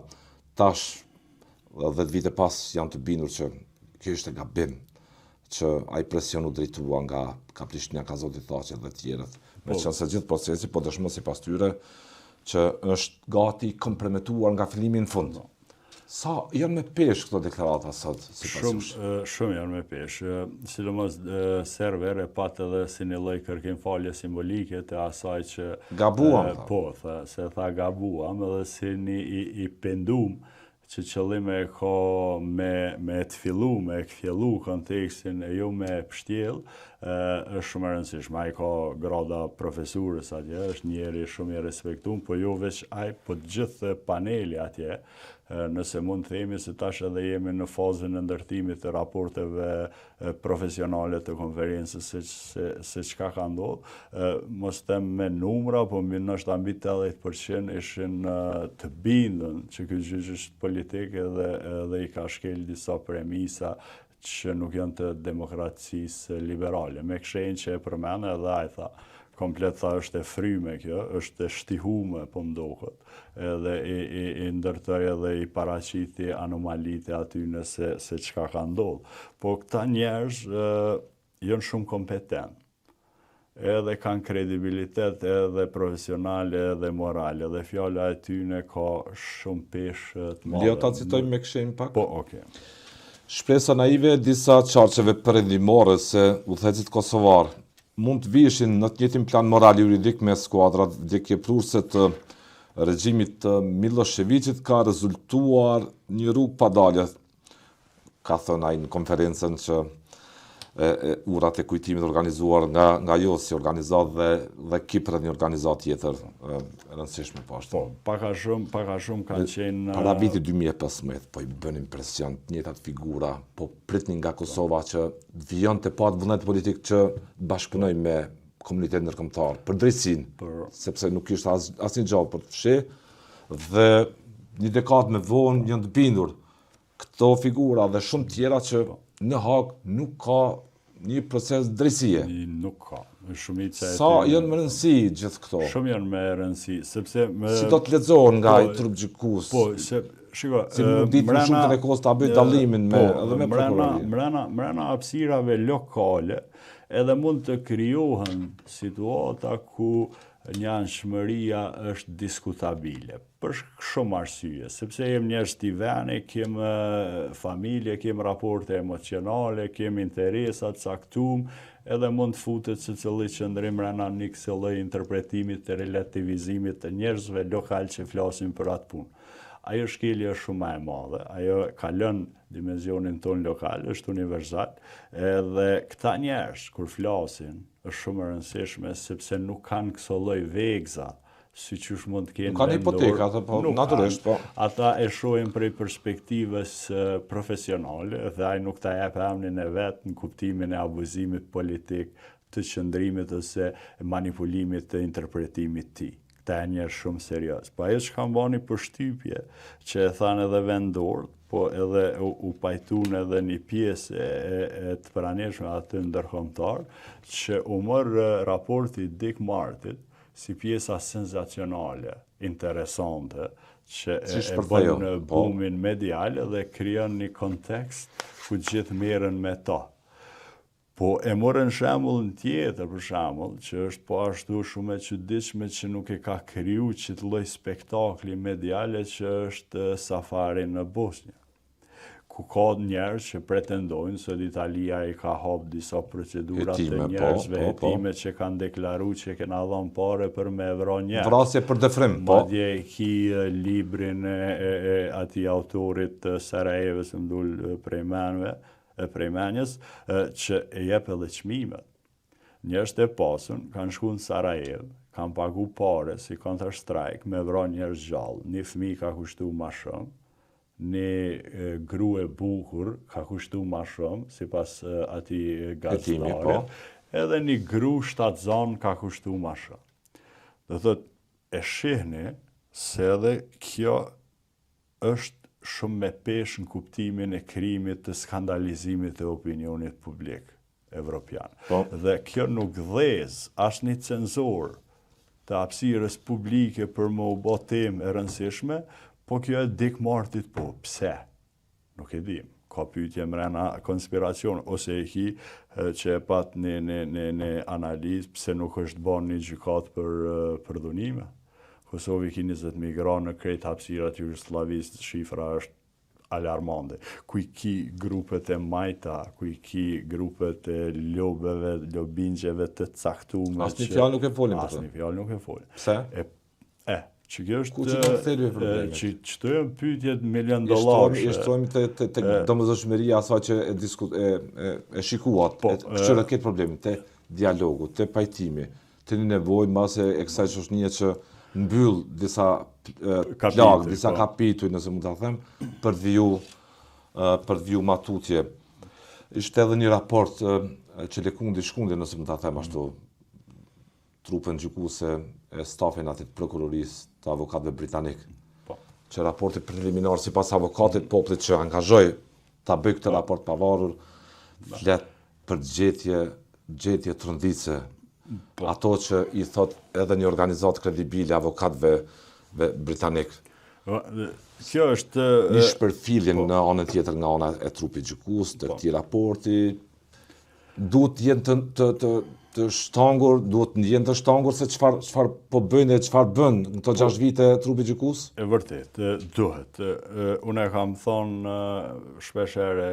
tash 10 vite pas janë të bindur që kjo ishte gabim, që ai presion u drejtua nga Prishtina, ka zoti Thaçi dhe të tjerët. Meqense gjithë procesi po dëshmon sipas tyre që është gati komprometuar nga fillimi në fund. Sa janë me pesh këto deklarata sot? Shumë janë me pesh. Sidomos server e pat edhe si një lloj kërkimfalje simbolike të asaj që gabuam. Se tha gabuam, edhe si një i pendum që qëllime ka me të fillu, me kthjellu kontekstin e jo me pështjell, është shumë e rëndësishme. Ai ka grada profesurës atje, është njeri shumë i respektuar, po jo veç ai, po gjithë paneli atje, nëse mund të themi se tash edhe jemi në fazën e ndërtimit të raporteve profesionale të konferencës se çka ka ndodhur, mos them me numra, po ndoshta mbi 80% ishin të bindën që ky gjyq është politik edhe i ka shkel disa premisa që nuk janë të demokracisë liberale. Me këshin që e përmene edhe ai tha, komplet tha është e fryme kjo, është e shtihume po mdoket, edhe i ndërtoj edhe i paraqiti anomalite aty nëse se çka ka ndodhur. Po këta njerëz janë shumë kompetent, edhe kanë kredibilitet edhe profesionale edhe morale, dhe fjala e tyne ka shumë peshë të madhe. Leo ta citojmë me këshillin pak. Po, okay. Shpresa naive e disa qarqeve perëndimore se udhëhecit kosovar mund të vishin në të njëjtin plan moral juridik me skuadrat vdekjeprurse të regjimit të Miloševićit ka rezultuar një rrugë padalje, ka thënë ai në konferencën që urat e kujtimit organizuar nga Josi organizat dhe Kipër një organizat tjetër e rëndësishme poshtë. Po, paka shumë kanë qenë para vitit 2015, po i bën impresion të njëjtat figura, po pritnin nga Kosova që vijon të pat vullnet politik që bashkëpunoj me komunitet ndërkombëtar për drejtësinë, sepse nuk ishte asnjë gjallë për të fshi, dhe një dekadë me vonë janë të bindur këto figura dhe shumë tjera që në Hag nuk ka një proces drejtësie. Nuk ka. Shumica sa janë më rëndësi gjithë këto? Shumë janë me rëndësi, sepse si do të lexohen nga i trup gjykus? Po, shiko, si nuk ditë shumë të rekos ta bëj dallimin edhe me prokurorin. Mbrana hapësirave lokale, edhe mund të krijohen situata ku njanshmëria është diskutabile, për shumë arsye, sepse jem njerëz të vene, kem familje, kem raporte emocionale, kem interesa të caktuar, edhe mund të futet secili qëndrim brenda një lloji interpretimit të relativizimit të njerëzve lokal që flasin për atë punë. Ajo shkelje është shumë e madhe, ajo ka lënë dimensionin ton lokal, është universal, edhe këta njerëz kur flasin është shumë e rëndësishme sepse nuk kanë këso lloj vegza, siç mund të kenë. Nuk kanë hipoteka, po natyrisht, po. Ata e shohin prej perspektivës profesionale dhe ai nuk ta jep emrin e vet në kuptimin e abuzimit politik të qëndrimit ose manipulimit të interpretimit të tij. Këta e njerëz shumë serioz. Po ajo që kanë bani përshtypje, që e thanë edhe vendorët, po edhe u pajtun edhe një pjesë e të pranishme atë ndërkombëtar, që u morë raporti Dick Martit si pjesa senzacionale, interesante, që e bën bumin medial dhe krijon një kontekst ku gjithë merren me ta. Po e morën shembull tjetër, për shembull, që është po ashtu shumë e çuditshme që nuk e ka kriju çit lloj spektakli mediale që është safari në Bosnjë, ku ka njerëz që pretendojnë se Italia i ka hap disa procedura të njerëzve hetime që kanë deklaruar që kanë dhënë parë për me vrarë njerëz. Vrasje për dëfrim, po. Madje ki librin e atij autorit të Sarajevës, më dul prej menjes, që e jep edhe çmimet. Njerëz të pasën kanë shkuar në Sarajevo, kanë pagu pare si counter strike me vrarë njerëz gjallë. Një fëmijë ka kushtuar më shumë, një grua e bukur ka kushtuar më shumë sipas atij gazetare, edhe një gru shtatzan ka kushtuar më shumë. Do thotë e shihni se edhe kjo është shumë me peshë në kuptimin e krimit të skandalizimit e opinionit publik evropian. Dhe kjo nuk dhez as një cenzor të hapësirës publike për më u bë temë e rëndësishme, po kjo e Dick Martit, po pse? Nuk e dim. Ka pyetje mrena konspiracion, ose e ki që e pat në analizë pse nuk është bën një gjykat për dhunime. Kosovi ki 20 migra në krejt hapësirat Jugosllavisë, shifra është alarmante. Ku i ki grupet e majta, ku i ki grupet e lobeve, lobingjeve të caktuara. Asnjë fjalë nuk e folin për të. Asnjë fjalë nuk e folin. Pse? Që kjo është që çto janë pyetjet $1 milion. I shtrojmë te domosdoshmëria asaj që e shikuat, çfarë ka problemin te dialogu, te pajtimi, te nevojë mbase e kësaj çështje që mbyll disa plagë, disa kapituj, nëse mund ta them, për të viju matutje. Ishte edhe një raport që Lekundi Shkundi, nëse mund ta them ashtu, trupën gjykuese e stafin atit prokurorisë të avokatëve britanik. Që raporti preliminar sipas avokatit popullit që angazhoi ta bëj këtë raport pavarur, flet për gjetje tronditse ato që i thot edhe një organizatë kredibile avokatëve britanik. Kjo është një shpërfillje në anën tjetër nga ana e trupit gjykues, të këtij raporti duhet të jenë të shtangur, duhet të jenë të shtangur se çfarë po bëjnë e çfarë bën në këto 6 vite trupi gjykues? E vërtet, duhet. Unë e kam thonë shpesh herë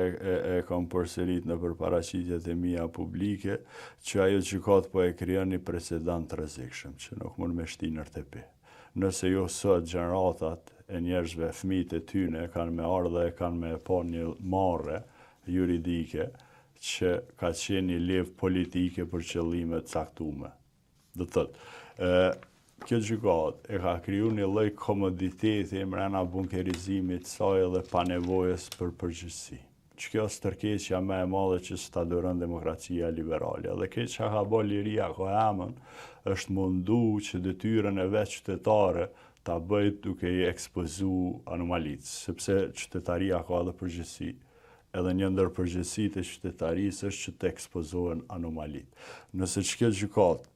e kam përsërit në përparaqitjet e mia publike që ajo gjykatë po e krijon një precedent të rrezikshëm që nuk mund me shtinë në tepi. Nëse jo sot gjeneratat e njerëzve, fëmijët e tyne kanë me ardhe dhe kanë me pa një marrë juridike që ka qenë një levë politike për qëllime të caktuara. Do thotë, kjo gjykatë e ka kriju një lloj komoditeti mbrana bunkerizimit saj dhe pa nevojës për përgjegjësi. Që kjo është tërkeqja më e madhe që s'ta duron demokracia liberale. Dhe kjo që ka bërë liria Kohamën është mundu që detyrën e vet qytetare ta bëjt duke i ekspozu anomalitë, sepse qytetaria ka edhe përgjegjësi. Edhe një ndër përgjegjësitë e qytetarisë është që të ekspozohen anomalitë. Nëse ç'kjo gjykatë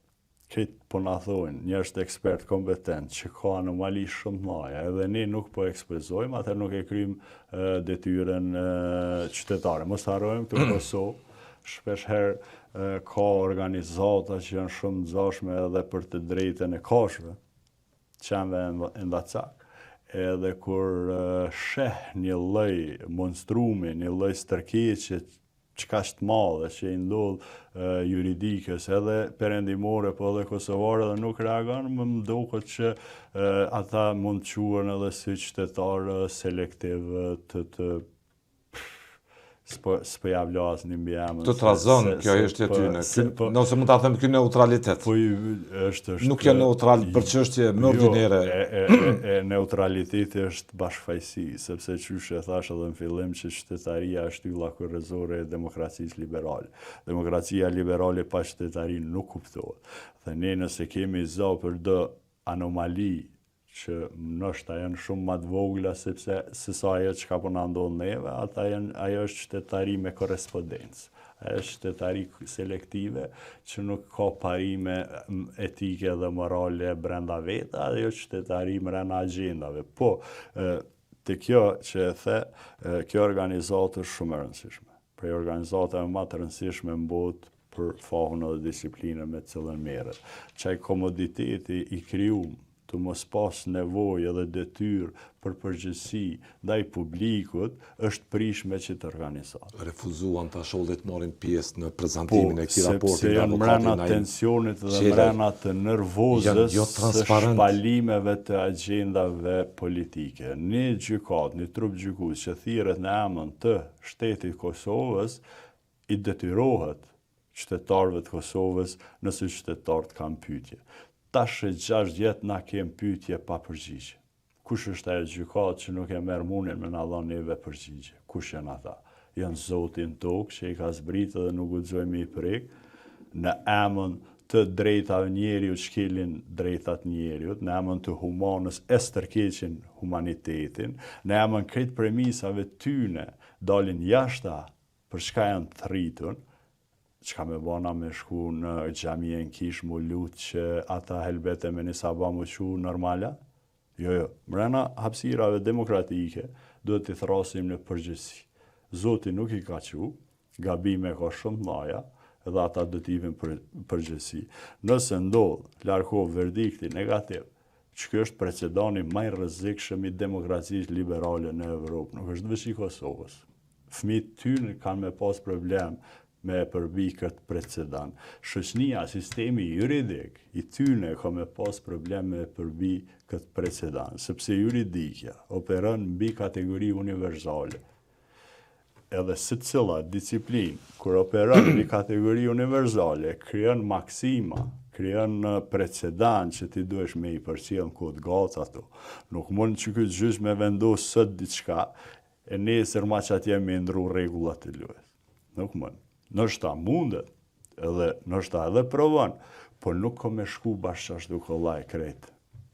këtë po na thonë njerëz të ekspert kompetent që ka anomali shumë të mëdha, edhe ne nuk po ekspozojmë, atë nuk e kryjmë detyrën qytetare. Mos harrojmë këtu në Kosovë, shpesh herë ka organizata që janë shumë nxashme edhe për të drejtën e kafshëve, qenve e ndacak. Edhe kur sheh një lloj monstrumi, një lloj stërkeqje çka është madhe që i ndodh juridikës edhe perëndimore po edhe kosovare dhe nuk reagon, më duket që ata mund të quhen edhe si qytetarë selektiv të s'po ja vlas një mbi emrin. Të trazon, kjo është e tyne. Nëse mund ta them ky neutralitet. Po është nuk janë neutral për çështje më ordinere. E neutraliteti është bashkëfaqësi, sepse qysh e thash edhe në fillim që qytetaria është ylla kurrëzore e demokracisë liberale. Demokracia liberale pa qytetari nuk kuptohet. Dhe ne nëse kemi zë për do anomali që nështë janë shumë më të vogla sepse sa ajo që ka po na ndodh neve, ajo është qytetari me korrespondencë. Ajo është qytetari selektive që nuk ka parime etike dhe morale brenda vetë, ajo është qytetari brenda agjendave. Po, te kjo që e the, kjo organizatë është shumë e rëndësishme. Prej organizatave më të rëndësishme në botë për fahun dhe disiplinën me cilën merret. Çaj komoditeti i krijuar të mos pas nevojë dhe detyrë për përgjegjësi ndaj publikut është prish me çet organizat. Refuzuan ta shollit marrin pjesë në prezantimin e këtij raporti nga avokatit mbrana tensionit dhe mbrana të nervozës së shpalimeve të agjendave politike. Një gjykat, një trup gjykues që thirret në emër të shtetit Kosovës i detyrohet qytetarëve të Kosovës nëse qytetarët kanë pyetje. Tash 6 vjet na kem pyetje pa përgjigje. Kush është ajo gjykatë që nuk e merr munin me na dhënë neve përgjigje? Kush janë ata? Janë zotin tokë që i ka zbritë dhe nuk guxojmë i prek në emën të drejtave njeriut, shkelin drejtat njeriut, në emën të humanës e stërkeqin humanitetin, në emën krejt premisave tyne dalin jashta për çka janë të rritun, çka me bana me shku në xhamie në Kish mu lut që ata helbete me një sabah mu qu normala? Jo. Mbrana hapësirave demokratike duhet t'i thrasim në përgjithësi. Zoti nuk i ka qu, gabime ka shumë mëdha, edhe ata do t'i jepin përgjithësi. Nëse ndodh, largoh verdikti negativ, që kjo është precedani më i rrezikshëm i demokracisë liberale në Evropë, nuk është vetëm i Kosovës. Fëmijët tyne kanë me pas problem me përbi këtë precedent. Shoqënia, sistemi juridik i tyne ka me pas problem me përbi këtë precedent, sepse juridikja operon mbi kategori universale. Edhe secila disiplinë, kur operon mbi kategori universale, krijon maksima, krijon precedent që ti duhesh me i përcjell kod gaca ato. Nuk mund që ky gjyq me vendos sot diçka e nesër ma që atje me ndru rregullat e luajtjes. Nuk mund. Nështë mundet, nështë edhe provon, por nuk ka me shku bashkështu kollaj krejt.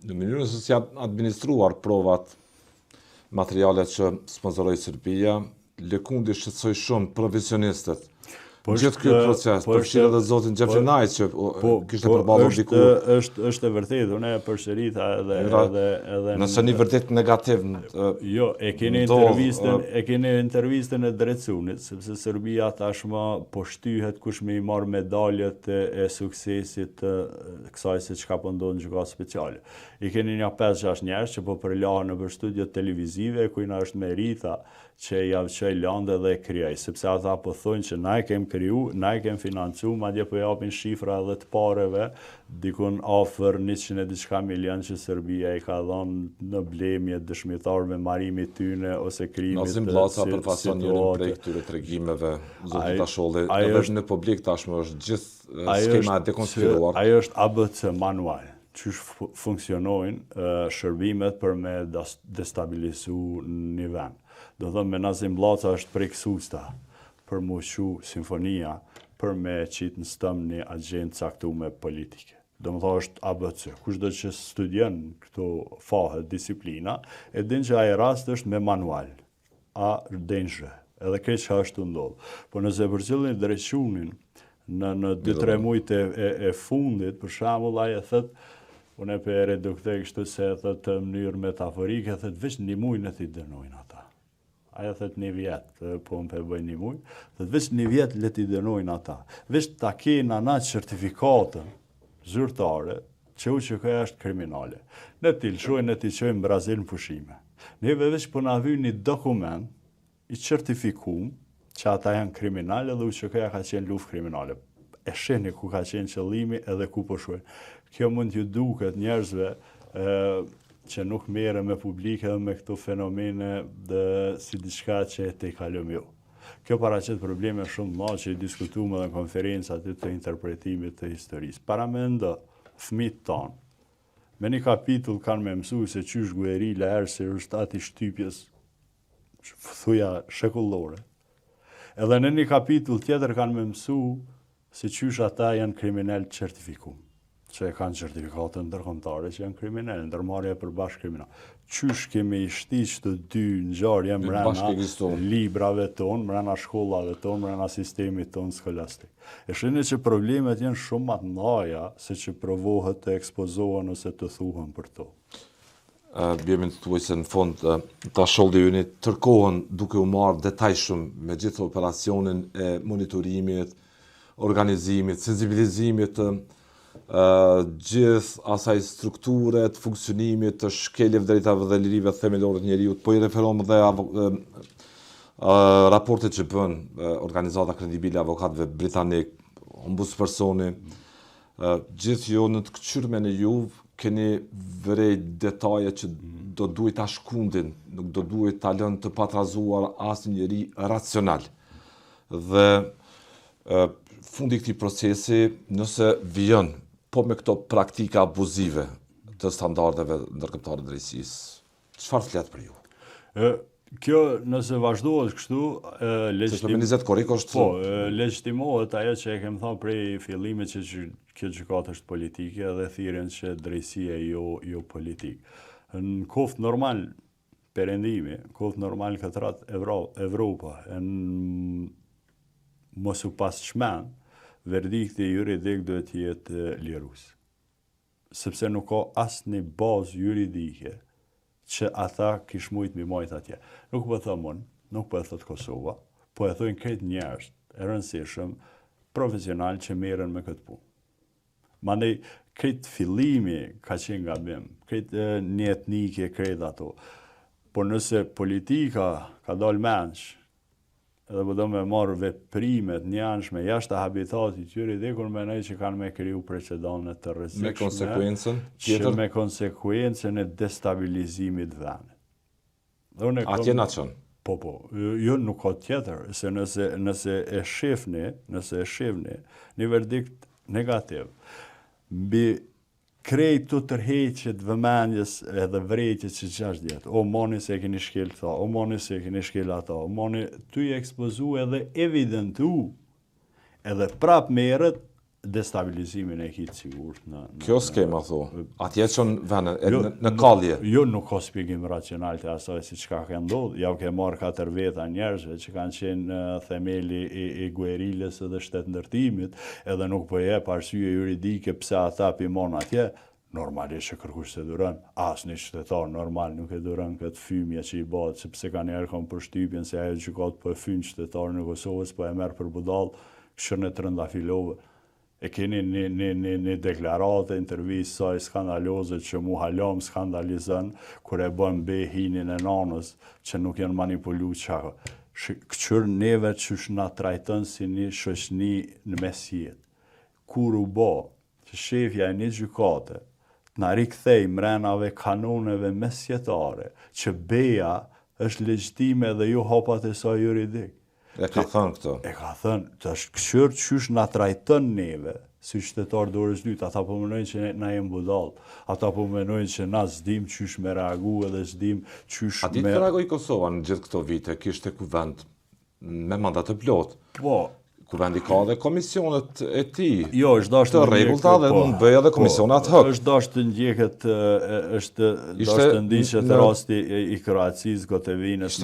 Në mënyrën se si janë administruar provat, materialet që sponsoroi Serbia, Lekundi shqetësoi shumë profesionistët Gjithë ky proces, përfshirë edhe zotin Gjefrinaj që kishte përballur diku. Është e vërtetë, unë e përsërita edhe nëse një vërtet negativ. Jo, e keni intervistën e Drecunit, sepse Serbia tashmë po shtyhet kush me i marrë medaljet e suksesit të kësaj se çka po ndodh në gjykatë speciale. I keni një 5-6 njerëz që po përlahen nëpër studio televizive ku na është merita që javë që lande dhe e kryaj, sepse ata po thonë që na e kem kriju, na e kem financu, madje po japin shifra edhe të pareve, dikun afër 100 diçka milion që Serbia i ka dhënë në blemje dëshmitarëve marrimit tyne ose krimit. Nazim Blaca përfason njërin prej këtyre tregimeve, zoti Tasholli, edhe në publik tashmë është gjithë skema e dekonspiruar. Ajo është ABC manual. Qysh funksionojnë shërbimet për me destabilizu një vend. Do thëmë me Nazim Blaca është preksusta për mu shu simfonia për me qitë në stëm një agjendë caktuar politike. Do më tha është ABC. Kushdo që studion këto fahet, disiplina, e din që ai rast është me manual. A denjë. Edhe këtë që është ndodhë. Po nëse përcjellin Drequnin në 2-3 muajt e fundit, për shembull ai e thëtë, unë e për redukte kështu se e thëtë në mënyrë metaforike, e thëtë veç një muaj në t'i dënojnë ata. Aja thëtë një vjetë, po më përbëj një muaj, thëtë veç një vjetë le t'i dënojnë ata. Veç ta kena na certifikatën zyrtare, që këja është kriminale. Ne t'i lëshojnë, ne t'i qojnë Brazil në pushime. Neve veç po na vy një dokument i certifikum që ata janë kriminale dhe këja ka qenë luftë kriminale. E sheni ku ka qenë qëllimi edhe ku po shojnë. Kjo mund t'ju duket njerëzve që nuk merre me publike dhe me këto fenomene dhe si diçka që e te kalëm jo. Kjo paraqet probleme shumë më që i diskutuam edhe në konferencat të interpretimit të historisë. Para me ndë, fëmijët tanë, me një kapitull kanë me mësu se qysh Guerilla Ersi është ati shtypjes, thuja shekullore. Edhe në një kapitull tjetër kanë me mësu se qysh ata janë kriminal certifikum, që e kanë certifikatën ndërkombëtare që janë kriminal, ndërmarrje për bashkë kriminal. Qysh kemi i shtiq të dy ngjarje brenda librave tonë, brenda shkollave tonë, brenda sistemit tonë skolastik. E shihni që problemet janë shumë më të mëdha se që provohet të ekspozohen ose të thuhen për to. Bjemi të thuaj se në fund Tasholli juni tërkohën duke u marrë detajshëm me gjithë operacionin e monitorimit, organizimit, sensibilizimit gjithë asaj strukture të funksionimit të shkeljeve drejtave dhe lirive themelore të njeriut, po i referohem dhe raportet që bën organizata kredibile avokatëve britanik, ombudspersoni, gjithë ju në të këqyrme në juve keni vërej detaje që do duhet ta shkundin, nuk do duhet ta lënë të patrazuar asnjë njeri racional. Dhe fundi këtij procesi, nëse vjen po me këto praktika abuzive të standardeve ndërkombëtare të drejtësisë, çfarë flet për ju? Kjo nëse vazhdohet kështu, legjitimohet ajo që e kem thënë prej fillimit që kjo gjykatë është politike dhe thirrjen që drejtësia jo politik. Në kohë normal perëndimi, kohë normal katrat Evropa, mos u pas çmend, verdikti juridik duhet të jetë lirues. Sepse nuk ka asnjë bazë juridike që ata kish mujt mi majt atje. Nuk po them unë, nuk po e thot Kosova, po e thojnë këtë njerëz e rëndësishëm profesional që merren me këtë punë. Mandej këtë fillimi ka qenë gabim, këtë një etnike këtë ato. Por nëse politika ka dalë menç, edhe po do me marrë veprimet njanshme jashtë habitatit juridik, kur mendoj që kanë me kriju precedente të rrezikshme. Me konsekuencën tjetër? Me konsekuencën e destabilizimit vendit. Atje na çon. Po, jo nuk ka tjetër, se nëse e shihni një verdikt negativ, mbi krejt të tërheqjet vëmendjes edhe vrejtjes që 6 vjet. O moni se e keni shkel këta, o moni se e keni shkel ata, o moni ty e ekspozu edhe evidentu, edhe prap merret destabilizimin e hitë sigurt. Kjo skema, atje që në kallje. Jo, nuk ka shpjegim racional të asaj si çka ka ndodhur. Ja ke marrë 4 veta njerëzve që kanë qenë themeli i guerilës dhe shtetëndërtimit, edhe nuk po jep arsye juridike pse ata pimon atje. Normalisht që kërkush se duron, asnjë qytetar normal nuk e duron këtë fymje që i bëhet, sepse kanë njerë kanë përshtypjen se ajo gjykatë po e fyn qytetarën e Kosovës, po e merr për budall, këshirën e trëndafilove. E keni një deklaratë, intervistë saj skandaloze që mu halom skandalizën, kur e bën hinin e nanës që nuk janë manipulu qaka. Këqër neve që shna trajtën si një shoqni në mesjet. Kur u bo që shefja e një gjykate na rikthej mrenave kanoneve mesjetare, që beja është legjitime dhe jo hapat e saj juridik. E ka thënë këto. E ka thënë, të është këshër qysh na trajtën neve, si qytetarë dorës dytë, ata po menojnë që na jem budall, ata po menojnë që na s'dim qysh me reagu edhe s'dim qysh me... A ditë reagoj Kosova në gjithë këto vite, kishte kuvend me mandat të plot? Po. Kuvendi ka dhe komisionet e ti, jo, të rregullta dhe mund bëja dhe komisionat hëk. është dashtë të ndjeket, është dashtë të ndiqet rasti i Kroacisë, Gotevinës,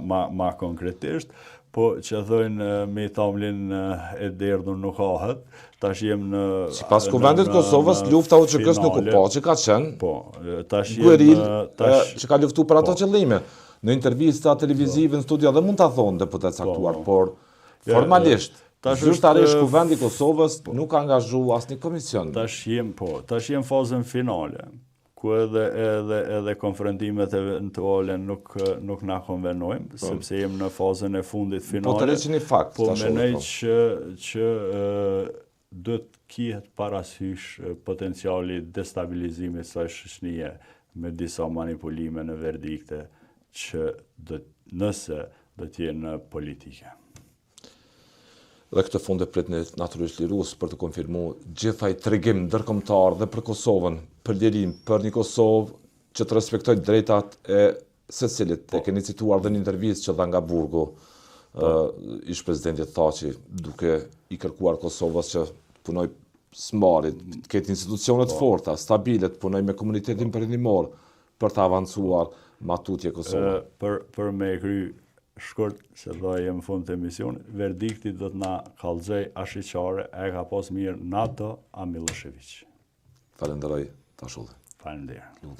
ma konkretisht, po që thojnë me tamlin e derdhur nuk ahet, tash jem në... Si pas kuvendit Kosovës, lufta u qëkës nuk u pa që ka qenë, gueril që ka luftu për ato qëllime. Në intervista televizive në studia dhe mund të thonë deputet saktuar, por formalisht, zyrtarisht kuvendi Kosovës nuk ka angazhu asnjë komision. Tash jem fazën finale, ku edhe konfrontimet eventuale nuk na konvenojmë, sepse jem në fazën e fundit finale. Po të reqin një fakt. Po menoj që do të kihet parasysh potenciali destabilizimit së shoqënie me disa manipulime në verdikte që nëse do të jenë politike. Dhe këtë fund e prit natyrisht lirus për të konfirmu gjithaj tregim ndërkombëtar dhe për Kosovën, për lirim, për një Kosovë që të respektoj drejtat e secilit. E keni cituar dhe një intervistë që dha nga Burgu, ish presidentit Thaçi, duke i kërkuar Kosovës që punoj smarit, të ketë institucionet forta, stabile, të punoj me komunitetin perëndimor për të avancuar matutje Kosovë. Për me kry shkurt, se dha jem fund të emisionit, verdikti do të na kallëzoj ashiqare, e ka pas mirë NATO a Milošević. Falenderoj, Tasholli. Falenderoj.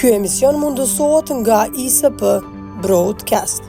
Ky emision mundësohet nga ISP Broadcast.